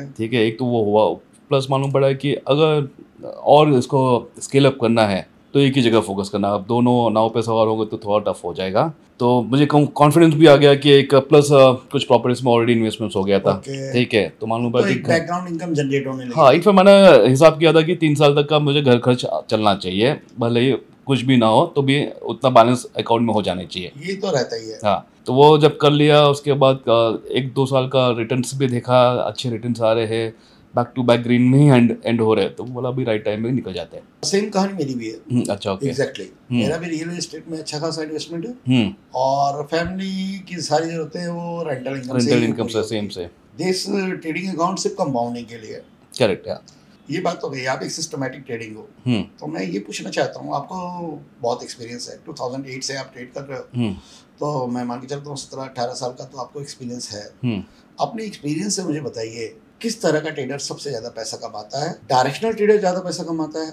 ठीक है, एक तो वो हुआ, प्लस मालूम पड़ा कि अगर और इसको स्केल अप करना है तो एक ही जगह फोकस करना, अब दोनों नाव पे सवार होंगे तो थोड़ा टफ हो जाएगा। तो मुझे कॉन्फिडेंस भी आ गया कि एक प्लस कुछ प्रॉपर्टीज में ऑलरेडी इन्वेस्टमेंट्स हो गया था, ठीक है, तो मालूम पड़ा कि बैकग्राउंड इनकम जनरेट होने लगी। हाँ, एक फिर मैंने हिसाब किया था कि 3 साल तक का मुझे घर खर्च चलना चाहिए, भले ही कुछ भी ना हो तो भी उतना बैलेंस अकाउंट में हो जाने चाहिए, ये तो रहता ही है। हाँ, तो वो जब कर लिया उसके बाद 1-2 साल का रिटर्न्स भी देखा, अच्छे रिटर्न्स आ रहे हैं, बैक टू बैक ग्रीन में ही एंड हो रहे हैं, तो बोला अभी राइट टाइम में निकल जाते हैं। सेम कहानी मेरी भी है। अच्छा, ओके, एग्जैक्टली, मेरा भी रियल एस्टेट में अच्छा खासा इन्वेस्टमेंट है, और फैमिली की सारी जरूरतें वो रेंटल इनकम से सेम से दिस ट्रेडिंग अकाउंट सिर्फ कंपाउंडिंग के लिए। करेक्ट है। ये बात तो गई, आप एक सिस्टमैटिक ट्रेडिंग हो, तो मैं ये पूछना चाहता हूँ, आपको बहुत एक्सपीरियंस है, 2008 से आप ट्रेड कर रहे हो, तो मैं मान के चलता हूँ 17-18 साल का तो आपको एक्सपीरियंस है। अपने एक्सपीरियंस से मुझे बताइए किस तरह का ट्रेडर सबसे ज्यादा पैसा कमाता है? डायरेक्शनल ट्रेडर ज्यादा पैसा कमाता है,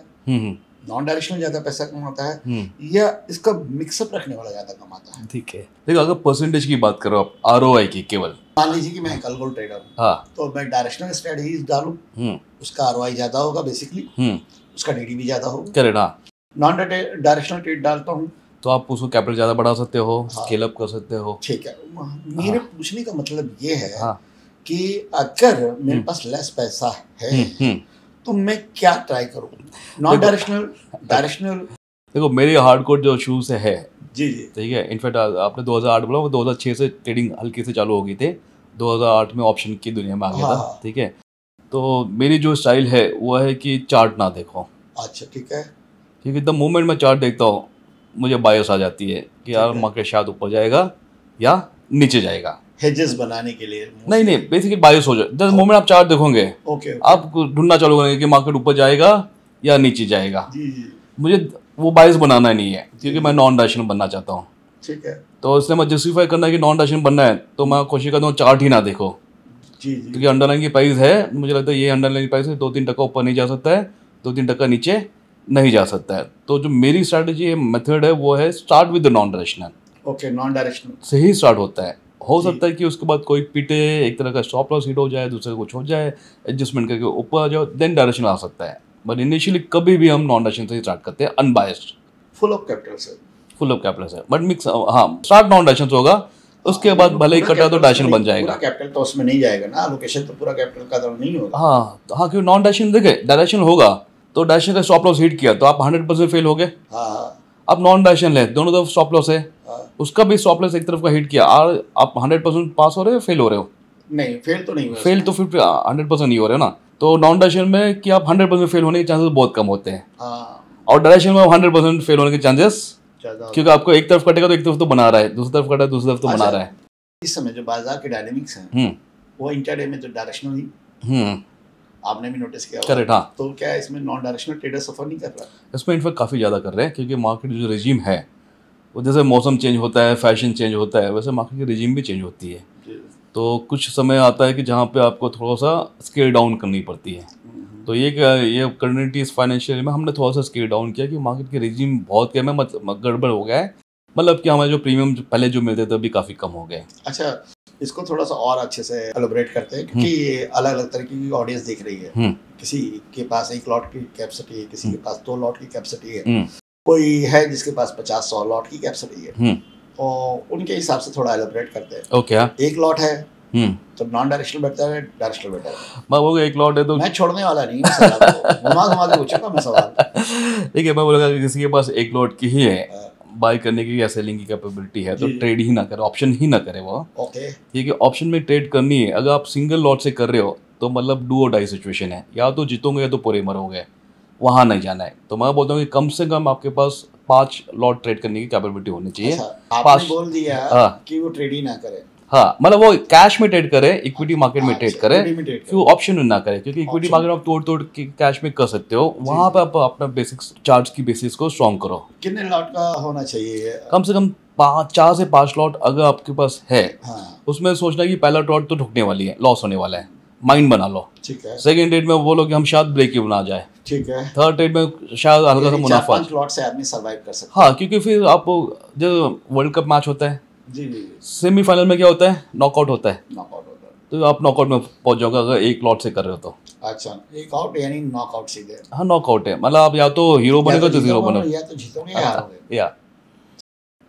नॉन डायरेक्शनल ज्यादा पैसा कमाता है, या इसका मिक्सअप रखने वाला ज्यादा कमाता है? ठीक है, देखो अगर परसेंटेज की बात करो आप, आरओआई की केवल मान लीजिए कि मैं एक अलगोल ट्रेडर हूँ, हाँ, तो मैं डायरेक्शनल स्ट्रेटजीज डालूं, उसका आरओआई ज्यादा होगा बेसिकली, उसका डीडी भी ज्यादा होगा, करेक्ट, हाँ। नॉन डायरेक्शनल ट्रेड डालता हूँ तो आप उसको कैपिटल ज्यादा बढ़ा सकते हो, स्केल अप कर सकते हो, ठीक है। मेरे पूछने का मतलब ये है कि अगर मेरे पास लेस पैसा है तो मैं क्या ट्राई करूं? नॉन डायरेक्शनल, डायरेक्शनल, देखो मेरे हार्डकोर जो शुरू से है, जी जी ठीक है। इनफैक्ट आपने 2008 बोला, वो 2006 से ट्रेडिंग हल्की से चालू हो गई थी, 2008 में ऑप्शन की दुनिया में आ गया हाँ था, हाँ ठीक है। तो मेरी जो स्टाइल है वो है कि चार्ट ना देखो, अच्छा ठीक है क्योंकि द मोमेंट मैं चार्ट देखता हूँ मुझे बायस आ जाती है कि यार ठीक है मार्केट शायद ऊपर जाएगा या नीचे जाएगा। हेजेस बनाने के लिए नहीं मोस्टली नहीं, बेसिकली बायस हो जाए। द मोमेंट आप चार्ट देखोगे, ओके ओके आप ढूंढना चालू करेंगे कि मार्केट ऊपर जाएगा या नीचे जाएगा। जी जी मुझे वो बायस बनाना नहीं है, जी क्योंकि जी मैं नॉन डायरेक्शनल बनना चाहता हूँ। ठीक है तो इसलिए मैं जस्टिफाई करना है कि नॉन डायरेक्शनल बनना है, तो मैं कोशिश करता हूँ चार्ट ही ना देखो, जी जी क्योंकि अंडरलाइन की प्राइस है, मुझे लगता है ये अंडरलाइन प्राइस है, 2-3 टका ऊपर नहीं जा सकता है, 2-3 टका नीचे नहीं जा सकता है। तो जो मेरी स्ट्रैटेजी है, मेथड है, वो है start with the non directional okay non directional से ही स्टार्ट होता है। हो जी सकता है कि उसके बाद कोई पीटे, एक तरह का स्टॉप लॉस हिट हो जाए, दूसरे का कुछ हो जाए, एडजस्टमेंट करके ऊपर आ जाओ, देन डायरेक्शनल आ सकता है। बट इनिशियली कभी भी हम नॉन डायरेक्शनल से ही स्टार्ट करते हैं, अनबायस्ड, फुल ऑफ कैपिटल से फुल ऑफ कैपिटल से। बट मिक्स, हाँ, स्टार्ट नॉन डायरेक्शनल से होगा, उसके बाद भले ही कटा तो डायरेक्शनल बन पूरा जाएगा। कैपिटल तो उसमें नहीं जाएगा ना लोकेशन तो पूरा कैपिटल का तो नहीं होगा हाँ हाँ, क्योंकि नॉन डायरेक्शनल देखे, डायरेक्शनल होगा तो डायरेक्शन का स्टॉप लॉस हिट किया तो आप 100% फेल हो गए। हाँ हाँ अब नॉन डायरेक्शनल है, दोनों तरफ स्टॉप लॉस है, हाँ उसका भी स्टॉप लॉस एक तरफ का हिट किया, और आप 100% पास हो रहे हो, फेल हो रहे हो। नहीं फेल तो नहीं हुआ फेल तो फिर 100% नहीं हो रहे हो ना। तो नॉन डायरेक्शन में कि आप 100% फेल होने के चांसेस बहुत कम होते हैं, हाँ और डायरेक्शन में 100% फेल होने के चांसेस, ज़्यादा क्योंकि आपको एक तरफ कटेगा तो एक तरफ तो बना रहा है, दूसरी तरफ कटा दूसरी तरफ तो बना अच्छा रहा है। इस समय जो बाजार के डायनेमिक्स हैं हम्म वो इंटरडे में तो डायरेक्शनल ही हम्म आपने भी नोटिस किया होगा करेक्ट, हाँ। तो क्या इसमें नॉन डायरेक्शनल ट्रेडर सफर नहीं कर रहा इसमें इनफैक्ट काफ़ी ज़्यादा कर रहे हैं, क्योंकि मार्केट जो रिजीम है वो जैसे मौसम चेंज होता है, फैशन चेंज होता है, वैसे मार्केट की रिजीम भी चेंज होती है। जी तो कुछ समय आता है कि जहाँ पे आपको थोड़ा सा स्केल डाउन करनी पड़ती है। तो ये कम्युनिटी इस फाइनेंशियल में हमने थोड़ा सा स्केल डाउन किया कि मार्केट की रिजीम बहुत क्या है, गड़बड़ हो गया है, मतलब कि हमारे जो प्रीमियम पहले जो मिलते थे अभी काफ़ी कम हो गए। अच्छा इसको थोड़ा सा और अच्छे से एलोबरेट करते हैं क्योंकि ये अलग अलग तरीके की ऑडियंस देख रही है किसी के पास 1 लॉट की कैपेसिटी है, किसी के पास 2 लॉट की कैपेसिटी है, कोई है जिसके पास 50-100 लॉट की कैपेसिटी है, और उनके हिसाब से थोड़ा एलोबरेट करते हैं। ओके, 1 लॉट है तो नॉन डायरेक्शनल बेटर है, डायरेक्शनल बेटर है। मैं बोलूँगा 1 लॉट है तो मैं छोड़ने वाला नहीं हूँ सवाल को, घुमा घुमा के पूछूंगा मैं सवाल। ठीक है, मैं बोलूँगा कि किसी के पास 1 लॉट की ही है, हाँ, बाय करने की या सेलिंग की कैपेबिलिटी है, तो जी। ट्रेड ही ना करे, ऑप्शन ही ना करे वो। ओके क्योंकि ऑप्शन में ट्रेड करनी है, अगर आप सिंगल लॉट से कर रहे हो तो मतलब डू और डाई सिचुएशन है, या तो जीतोगे या तो पूरे मरोगे, वहाँ नहीं जाना है। तो मैं बोलता हूँ कि कम से कम आपके पास 5 लॉट ट्रेड करने की कैपेबिलिटी होनी चाहिए। अच्छा आपने 5, बोल दिया हाँ कि वो ट्रेड ही ना करे। हाँ, मतलब वो कैश में ट्रेड करे, इक्विटी मार्केट में ट्रेड अच्छा, करे, equity में trade करे। क्यों ऑप्शन में ना करे, क्योंकि इक्विटी Option मार्केट आप तोड़ तोड़ के कैश में कर सकते हो, वहाँ पे आप अपना बेसिक चार्ट्स की बेसिस को स्ट्रॉन्ग करो। कितने लॉट का होना चाहिए? कम से कम 4 से 5 लॉट अगर आपके पास है, हाँ उसमें सोचना कि पहला लॉट तो ढुकने वाली है, लॉस होने वाला है, माइंड बना लो। ठीक है सेकंड ट्रेड में बोलो कि हम शायद ब्रेक इवन आ जाए, ठीक है। थर्ड ट्रेड में शायद हल्का सा मुनाफा। 4-5 लॉट से आदमी सरवाइव कर सकता हाँ, क्योंकि फिर आप जो वर्ल्ड कप मैच होता है, है। जी जी सेमीफाइनल में क्या होता है, नॉकआउट होता है, नॉकआउट होता है। तो आप नॉकआउट में पहुंच जाओगे अगर 1 लॉट से कर रहे हो तो। अच्छा एक आउट यानी नॉकआउट सीधे, हाँ, नॉकआउट है, मतलब आप या तो हीरो बनेगा तो जीरो बनो। या तो जीतोगे या हारोगे। या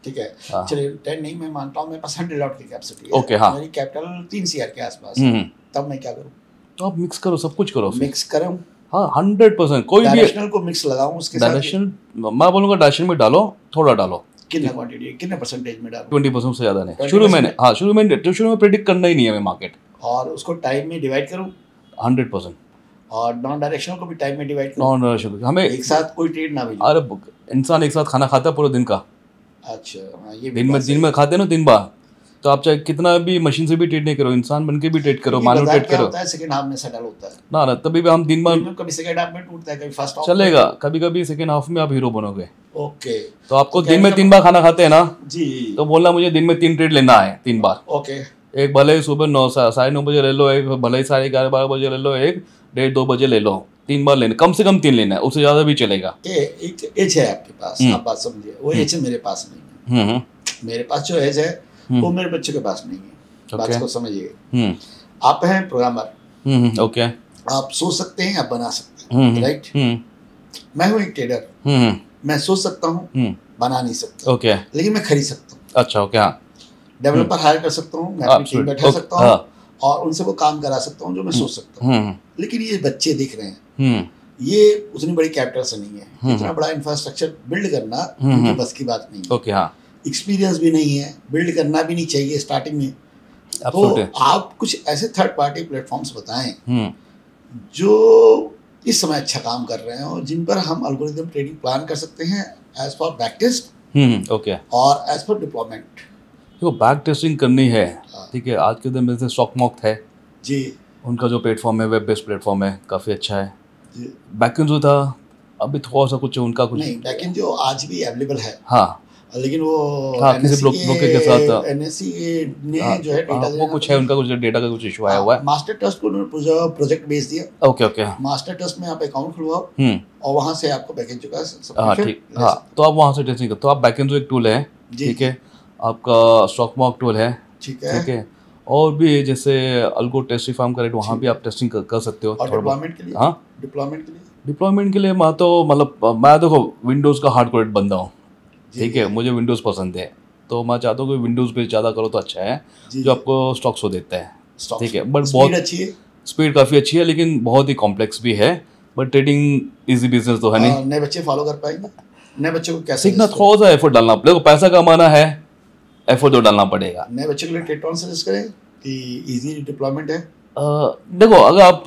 ठीक है हाँ। चलिए 10 नहीं मैं मानता हूँ मेरे पास 100 लॉट की कैपेसिटी है। ओके, हाँ। मेरी कैपिटल 3 CR के आसपास है। तब मैं क्या करूँ? तो आप मिक्स करो, सब कुछ करो फिर। मिक्स करूँ, हाँ, 100% कोई भी डायरेक्शनल को मिक्स लगाऊं उसके साथ। डायरेक्शन, मैं बोलूँगा डायरेक्शन में डालो, थोड़ा डालो, कितना क्वांटिटी कितने परसेंटेज में डालूं? 20% से ज़्यादा नहीं। 20% शुरू में प्रेडिक्ट करना ही नहीं है हमें मार्केट। और उसको टाइम में डिवाइड करूं 100% और नॉन डायरेक्शनल को भी टाइम में डिवाइड करूं। नॉन डायरेक्शन हमें एक साथ कोई ट्रेड ना भेजूं। अरे इंसान एक साथ खाना खाता है पूरे दिन का, अच्छा हाँ, ये भी दिन बात में खाते हैं ना 3 बार, तो आप चाहे कितना भी मशीन से भी ट्रेड नहीं करो, इंसान बन के भी ट्रेड करो, मानो ट्रेड करो होता है सेकंड हाफ में सेटल होता है ना, तभी भी हम दिन भर कभी सेकंड हाफ में टूटता है, कभी फर्स्ट हाफ चलेगा, कभी कभी सेकेंड हाफ में आप हीरो बनोगे। ओके तो आपको दिन में 3 बार खाना खाते हैं ना, जी तो बोलना मुझे दिन में 3 ट्रेड लेना है 3 बार। ओके एक भले ही सुबह 9-9:30 बजे ले लो, एक भले ही 11:30-12 बजे ले लो, एक 1:30-2 बजे ले लो, 3 बार लेना, कम से कम 3 लेना है, उससे ज़्यादा भी चलेगा। एक एज है आपके पास, आप बात समझिए, वो एज है मेरे पास नहीं है। मेरे पास जो एज है वो मेरे बच्चे के पास नहीं है। बात को समझिए, आप हैं प्रोग्रामर, ओके, आप सोच सकते हैं, आप बना सकते हैं, राइट। मैं हूँ एक ट्रेडर, मैं सोच सकता हूँ, बना नहीं सकता, ओके, लेकिन मैं खरीद सकता हूँ। अच्छा, ओके, हाँ, डेवलपर हायर कर सकता हूँ, मैं अपनी टीम बैठा सकता हूँ और उनसे वो काम करा सकता हूँ जो मैं सोच सकता हूँ। लेकिन ये बच्चे दिख रहे हैं, ये उतनी बड़ी कैपिटल से नहीं है, इतना बड़ा इंफ्रास्ट्रक्चर बिल्ड करना उनकी बस की बात नहीं है। ओके, हाँ, एक्सपीरियंस भी नहीं है, बिल्ड करना भी नहीं चाहिए स्टार्टिंग में। तो आप कुछ ऐसे थर्ड पार्टी प्लेटफॉर्म्स बताएं जो इस समय अच्छा काम कर रहे हैं और जिन पर हम एल्गोरिथम ट्रेडिंग प्लान कर सकते हैं as per back test okay, और एज पर डिप्लॉयमेंट। तो बैक टेस्टिंग करनी है, ठीक है। आज के दिन में जैसे स्टॉकमॉक है जी, उनका जो प्लेटफॉर्म है वेब बेस्ड प्लेटफॉर्म है, काफ़ी अच्छा है। जी, बैकएंड जो था अभी थोड़ा सा कुछ उनका कुछ नहीं, बैकएंड जो आज भी अवेलेबल है, हाँ, लेकिन वो किसी ब्रोकर के साथ एनएससी ने जो है डेटा वो कुछ है, उनका कुछ डेटा का कुछ इशू आया हुआ है। मास्टर ट्रस्ट को उन्होंने प्रोजेक्ट भेज दिया। ओके, ओके, मास्टर ट्रस्ट में आप अकाउंट खुलवाओ और वहां से आपको बैकएंड का हाँ, ठीक, हाँ, तो आप वहां से टेस्टिंग करते हो। आप बैकएंड जो एक टूल है, ठीक है, आपका स्टॉकमॉक टूल है, ठीक है, और भी जैसे अल्गो टेस्टिफार्म करेक्ट, वहाँ भी आप टेस्टिंग कर सकते हो। और डिप्लॉयमेंट के लिए, हाँ, डिप्लॉयमेंट के लिए मैं देखो विंडोज़ का हार्ड कोर बंदा हूँ, ठीक है, मुझे विंडोज़ पसंद है, तो मैं चाहता हूँ कि विंडोज़ पे ज़्यादा करो तो अच्छा है, जो आपको स्टॉक्स हो देता है, ठीक है। बट बहुत अच्छी है, स्पीड काफ़ी अच्छी है, लेकिन बहुत ही कॉम्प्लेक्स भी है। बट ट्रेडिंग इजी बिजनेस तो है नहीं। नए बच्चे फॉलो कर पाएंगे? नए बच्चों को कैसे सीखना, थोड़ा सा एफर्ट डालना पड़ेगा, पैसा कमाना है, एफर्ट तो डालना पड़ेगा। नए बच्चे के लिए ट्रेडटॉन सजेस्ट करें कि इजी डिप्लॉयमेंट है? देखो, अगर आप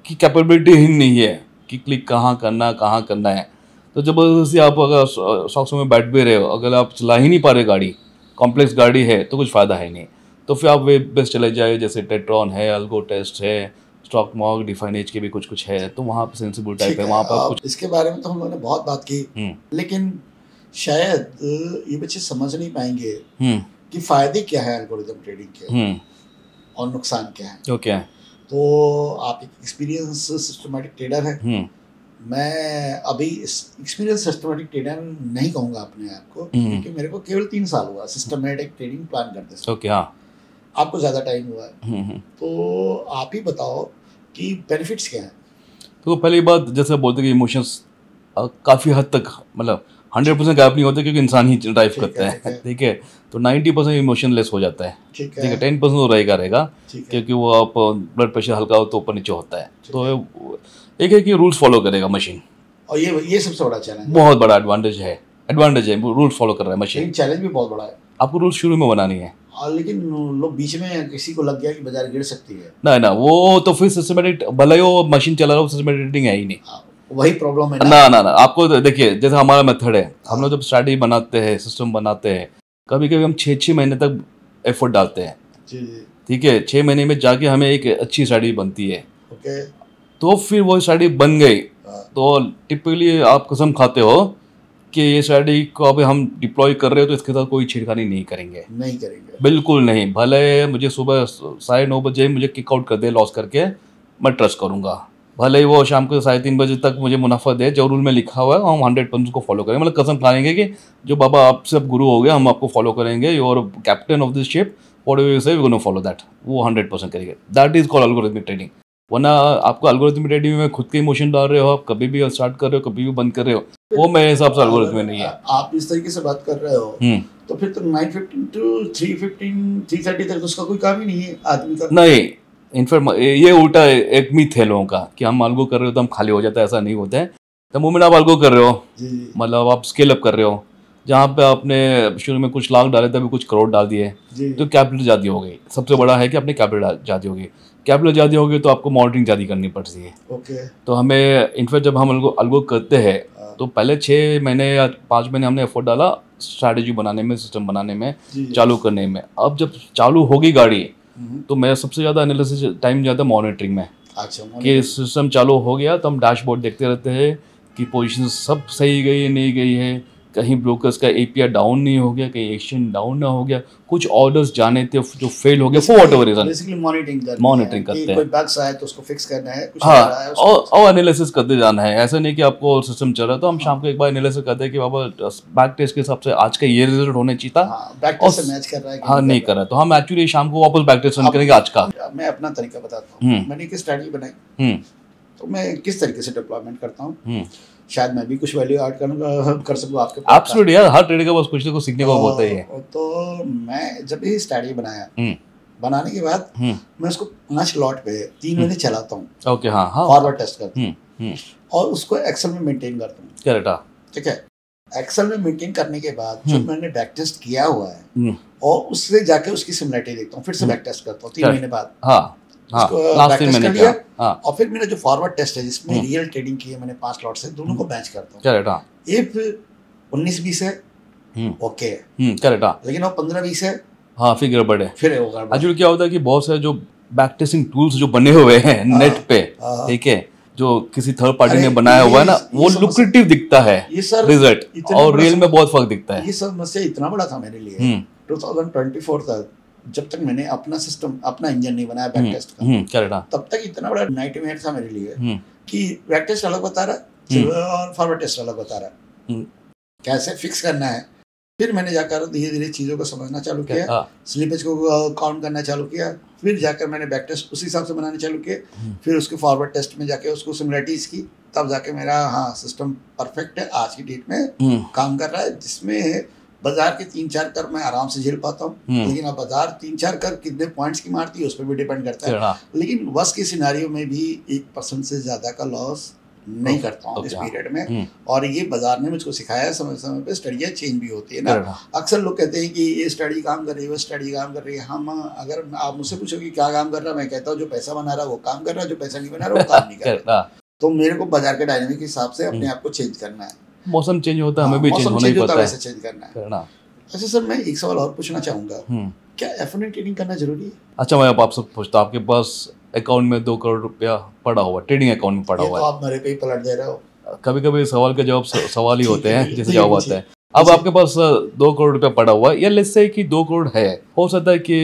की कैपेबिलिटी ही नहीं है कि क्लिक कहाँ करना है, तो जबरदस्ती आप अगर स्टॉक्स में बैठ भी रहे हो, अगर आप चला ही नहीं पा रहे गाड़ी, कॉम्प्लेक्स गाड़ी है, तो कुछ फ़ायदा है नहीं। तो फिर आप वेब बेस्ड चले जाए, जैसे टेट्रॉन है, अल्गो टेस्ट है, स्टॉकमॉक, डिफाइनेज के भी कुछ है, तो वहाँ पे सेंसिबल टाइप है, वहाँ पर कुछ। इसके बारे में तो हम लोगों ने बहुत बात की, लेकिन शायद ये बच्चे समझ नहीं पाएंगे कि फायदे क्या है एल्गोरिथम ट्रेडिंग के और नुकसान क्या है। ओके, तो आप एक एक्सपीरियंस सिस्टमैटिक ट्रेडर है, मैं अभी एक्सपीरियंस सिस्टमैटिक ट्रेडर नहीं कहूँगा अपने आप को, क्योंकि मेरे को केवल 3 साल हुआ सिस्टमैटिक ट्रेडिंग प्लान करते समय। ओके, हाँ, आपको ज़्यादा टाइम हुआ है, तो आप ही बताओ कि बेनिफिट्स क्या हैं। तो पहली बात, जैसे बोलते कि इमोशंस काफ़ी हद तक 100% गायब नहीं होते, क्योंकि इंसान ही ड्राइव करता है, ठीक है। तो 90% इमोशनलेस हो जाता है, ठीक है, 10% तो रहेगा, क्योंकि वो आप ब्लड प्रेशर हल्का हो तो ऊपर नीचे होता है। तो एक है कि रूल्स फॉलो करेगा मशीन, और ये सबसे बड़ा चैलेंज, बहुत बड़ा एडवांटेज है, रूल्स फॉलो कर रहा है मशीन। चैलेंज भी बहुत बड़ा है, आपको रूल्स शुरू में बनानी है, लेकिन लोग बीच में किसी को लग गया कि बाजार गिर सकती है, ना वो तो फिर सिस्टमैटिक, भले वो मशीन चला रहा हो, सिस्टमेटिक ट्रेडिंग है ही नहीं, वही प्रॉब्लम है ना। आपको देखिए, जैसे हमारा मेथड है, हम लोग जब स्ट्रैटेजी बनाते हैं, सिस्टम बनाते हैं, कभी कभी हम 6 महीने तक एफर्ट डालते हैं, ठीक है, 6 महीने में जाके हमें एक अच्छी स्ट्रैटेजी बनती है। तो फिर वो स्ट्रैटेजी बन गई, तो टिपिकली आप कसम खाते हो कि ये स्ट्रैटेजी को अभी हम डिप्लॉय कर रहे हो, तो इसके साथ कोई छेड़खानी नहीं करेंगे, बिल्कुल नहीं। भले मुझे सुबह 9:30 बजे मुझे किकआउट कर दे लॉस करके, मैं ट्रस्ट करूंगा। भले ही वो शाम को 3:30 बजे तक मुझे मुनाफा दे, जो रूल में लिखा हुआ है हम 100% को फॉलो करेंगे। मतलब कसम खाएंगे कि जो बाबा आपसे अब गुरु हो गया, हम आपको फॉलो करेंगे, you are captain of this ship, whatever you say we gonna follow that. वो 100% करेंगे, that is called algorithmic trading. वरना आपको एल्गोरिथमिक ट्रेडिंग में खुद के इमोशन डाल रहे हो, आप कभी भी स्टार्ट कर रहे हो, कभी भी बंद कर रहे हो, वो मेरे हिसाब से एल्गोरिथम नहीं है। आप इस तरीके से बात कर रहे हो, तो फिर तो 9:15 to 3:15 3:30 तक तो उसका कोई काम ही नहीं है आदमी का। नहीं, इनफैक्ट ये उल्टा एक मिथ है लोगों का कि हम अल्गो कर रहे हो तो हम खाली हो जाता है, ऐसा नहीं होता है। द मोमेंट आप अल्गो कर रहे हो, मतलब आप स्केल अप कर रहे हो, जहाँ पे आपने शुरू में कुछ लाख डाले थे, अभी कुछ करोड़ डाल दिए, तो कैपिटल ज़्यादा हो गई। सबसे बड़ा है कि अपने कैपिटल ज़्यादा होगी, कैपिटल ज़्यादा होगी तो आपको मॉनिटरिंग ज़्यादा करनी पड़ती है। तो हमें इनफैक्ट जब हम अल्गो करते हैं तो पहले 6 महीने या 5 महीने हमने एफर्ट डाला स्ट्रैटेजी बनाने में, सिस्टम बनाने में, चालू करने में। अब जब चालू होगी गाड़ी, तो मेरा सबसे ज़्यादा एनालिसिस टाइम ज़्यादा मॉनिटरिंग में। कि सिस्टम चालू हो गया तो हम डैशबोर्ड देखते रहते हैं कि पोजीशन सब सही गई है, नहीं गई है, कहीं ब्रोकर्स का एपीआई डाउन नहीं हो गया, कहीं एक्सचेंज डाउन ना हो गया, कुछ ऑर्डर्स जाने थे जो फेल हो गए, for whatever reason. Basically monitoring करते हैं, कोई बग्स आए तो उसको फिक्स करना है, कुछ हाँ, और एनालिसिस करते जाना है। ऐसा नहीं कि आपको सिस्टम चल रहा है तो हम शाम को एक बार एनालिसिस करते हैं कि बाबा बैक टेस्ट के हिसाब से आज का ये रिजल्ट होने चाहिए था, बैक टेस्ट से मैच कर रहा है, हाँ नहीं कर रहा, तो हम एक्चुअली शाम को वापस बैक टेस्ट रन करेंगे आज का। मैं अपना तरीका बताता हूँ, मैंने एक स्ट्रैटेजी बनाई, तो मैं किस तरीके से डिप्लॉयमेंट करता हूँ, शायद मैं भी कुछ वैल्यू ऐड कर सकूँ आपके पास। एब्सोल्युटली यार, हर ट्रेडर का बस कुछ ना कुछ सीखने को होता ही है। तो मैं जब ये स्ट्रैटेजी बनाया, बनाने के बाद मैं उसको 5 लॉट पे 3 महीने चलाता हूँ। ओके, हाँ, फॉरवर्ड टेस्ट करता हूँ। और उसको एक्सेल में मेंटेन कर दूँ। करेक्ट। ठीक है, एक्सेल में मेंटेन करने के बाद जो मैंने बैक टेस्ट किया हुआ है और उससे जाके उसकी सिमिलरिटी देखता हूँ, फिर से बैक टेस्ट करता हूँ 3 महीने बाद। उसको बैक टेस्ट कर लिया और फिर मेरा जो फॉरवर्ड टेस्ट है जिसमें रियल ट्रेडिंग की है मैंने 5 लॉट से, दोनों को मैच करता हूँ। इफ 19-20 है ओके है, करेक्ट, लेकिन वो 15-20 है फिर गड़बड़ है। फिर वो गड़बड़। एक्चुअली क्या होता है कि बहुत सारे जो बैक टेस्टिंग टूल्स जो बने हुए हैं नेट पे, ठीक है, जो किसी थर्ड पार्टी ने बनाया हुआ है ना, वो लुक्रेटिव दिखता है रिजल्ट, और रियल में बहुत फर्क दिखता है। ये समस्या इतना बड़ा था मेरे लिए 2024 तक, जब तक मैंने अपना सिस्टम, अपना इंजन नहीं बनाया बैक टेस्ट का, तब तक इतना बड़ा नाइटमेयर था मेरे लिए कि बैक टेस्ट अलग बता रहा है और फॉरवर्ड टेस्ट अलग बता रहा है, कैसे फिक्स करना है। फिर मैंने जाकर धीरे धीरे चीज़ों को समझना चालू किया, स्लिपेज को काउंट करना चालू किया, फिर जाकर मैंने बैक टेस्ट उसी हिसाब से बनाने चालू किए, फिर उसके फॉरवर्ड टेस्ट में जाके उसको सिमिलरिटीज की, तब जाके मेरा सिस्टम परफेक्ट है, आज की डेट में काम कर रहा है, जिसमें बाजार के 3-4 कर मैं आराम से झेल पाता हूँ। लेकिन अब बाजार 3-4 कर कितने पॉइंट्स की मारती है उस पर भी डिपेंड करता है, लेकिन वर्स्ट के सिनारियो में भी 1% से ज़्यादा का लॉस नहीं करता हूँ इस पीरियड में। और ये बाजार ने मुझको सिखाया है, समय समय पे स्टडियाँ चेंज भी होती है ना। अक्सर लोग कहते हैं कि ये स्टडी काम कर रही है, वो स्टडी काम कर रही है। हम अगर आप मुझसे पूछो कि क्या काम कर रहा है, मैं कहता हूँ जो पैसा बना रहा है वो काम कर रहा है, जो पैसा नहीं बना रहा वो काम नहीं कर रहा। तो मेरे को बाजार के डायनेमिक के हिसाब से अपने आप को चेंज करना है। मौसम चेंज होता है, हमें भी चेंज होना ही पड़ता है, वैसे चेंज करना है। अच्छा सर, मैं एक सवाल और पूछना चाहूँगा, क्या F&O ट्रेडिंग करना जरूरी है? अच्छा, मैं आपसे पूछता हूँ, आपके पास अकाउंट में 2 करोड़ रुपया पड़ा हुआ, ट्रेडिंग अकाउंट में पड़ा हुआ है, तो आप मेरे पे ही पलट दे रहे हो। कभी कभी सवाल का जवाब सवाल ही होते हैं, जैसे जवाब आता है। अब आपके पास 2 करोड़ रुपया पड़ा हुआ है, या लेट्स से कि 2 करोड़ है, हो सकता है कि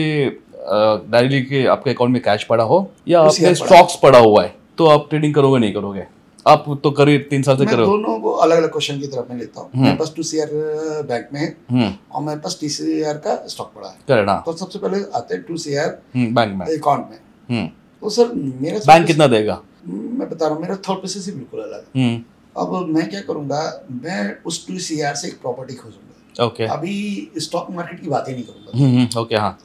डायरेक्टली के आपके अकाउंट में कैश पड़ा हो या आपके स्टॉक्स पड़ा हुआ है, तो आप ट्रेडिंग करोगे नहीं करोगे? आप तो करीब 3 साल से करो। दोनों को अलग अलग क्वेश्चन की तरफ मैं लेता हूँ। मेरे पास 2 CR बैंक में है और मेरे पास 30 CR का स्टॉक पड़ा है, करेक्ट। तो सबसे पहले आते हैं 2 CR बैंक में, अकाउंट में। तो सर मेरा बैंक कितना देगा? मैं बता रहा हूँ, मेरा थॉट प्रोसेस ही बिल्कुल अलग है। अब मैं क्या करूँगा, मैं उस 2 CR से एक प्रॉपर्टी खोजूंगा। ओके, अभी स्टॉक मार्केट की बात ही नहीं करूँगा। ओके, हाँ,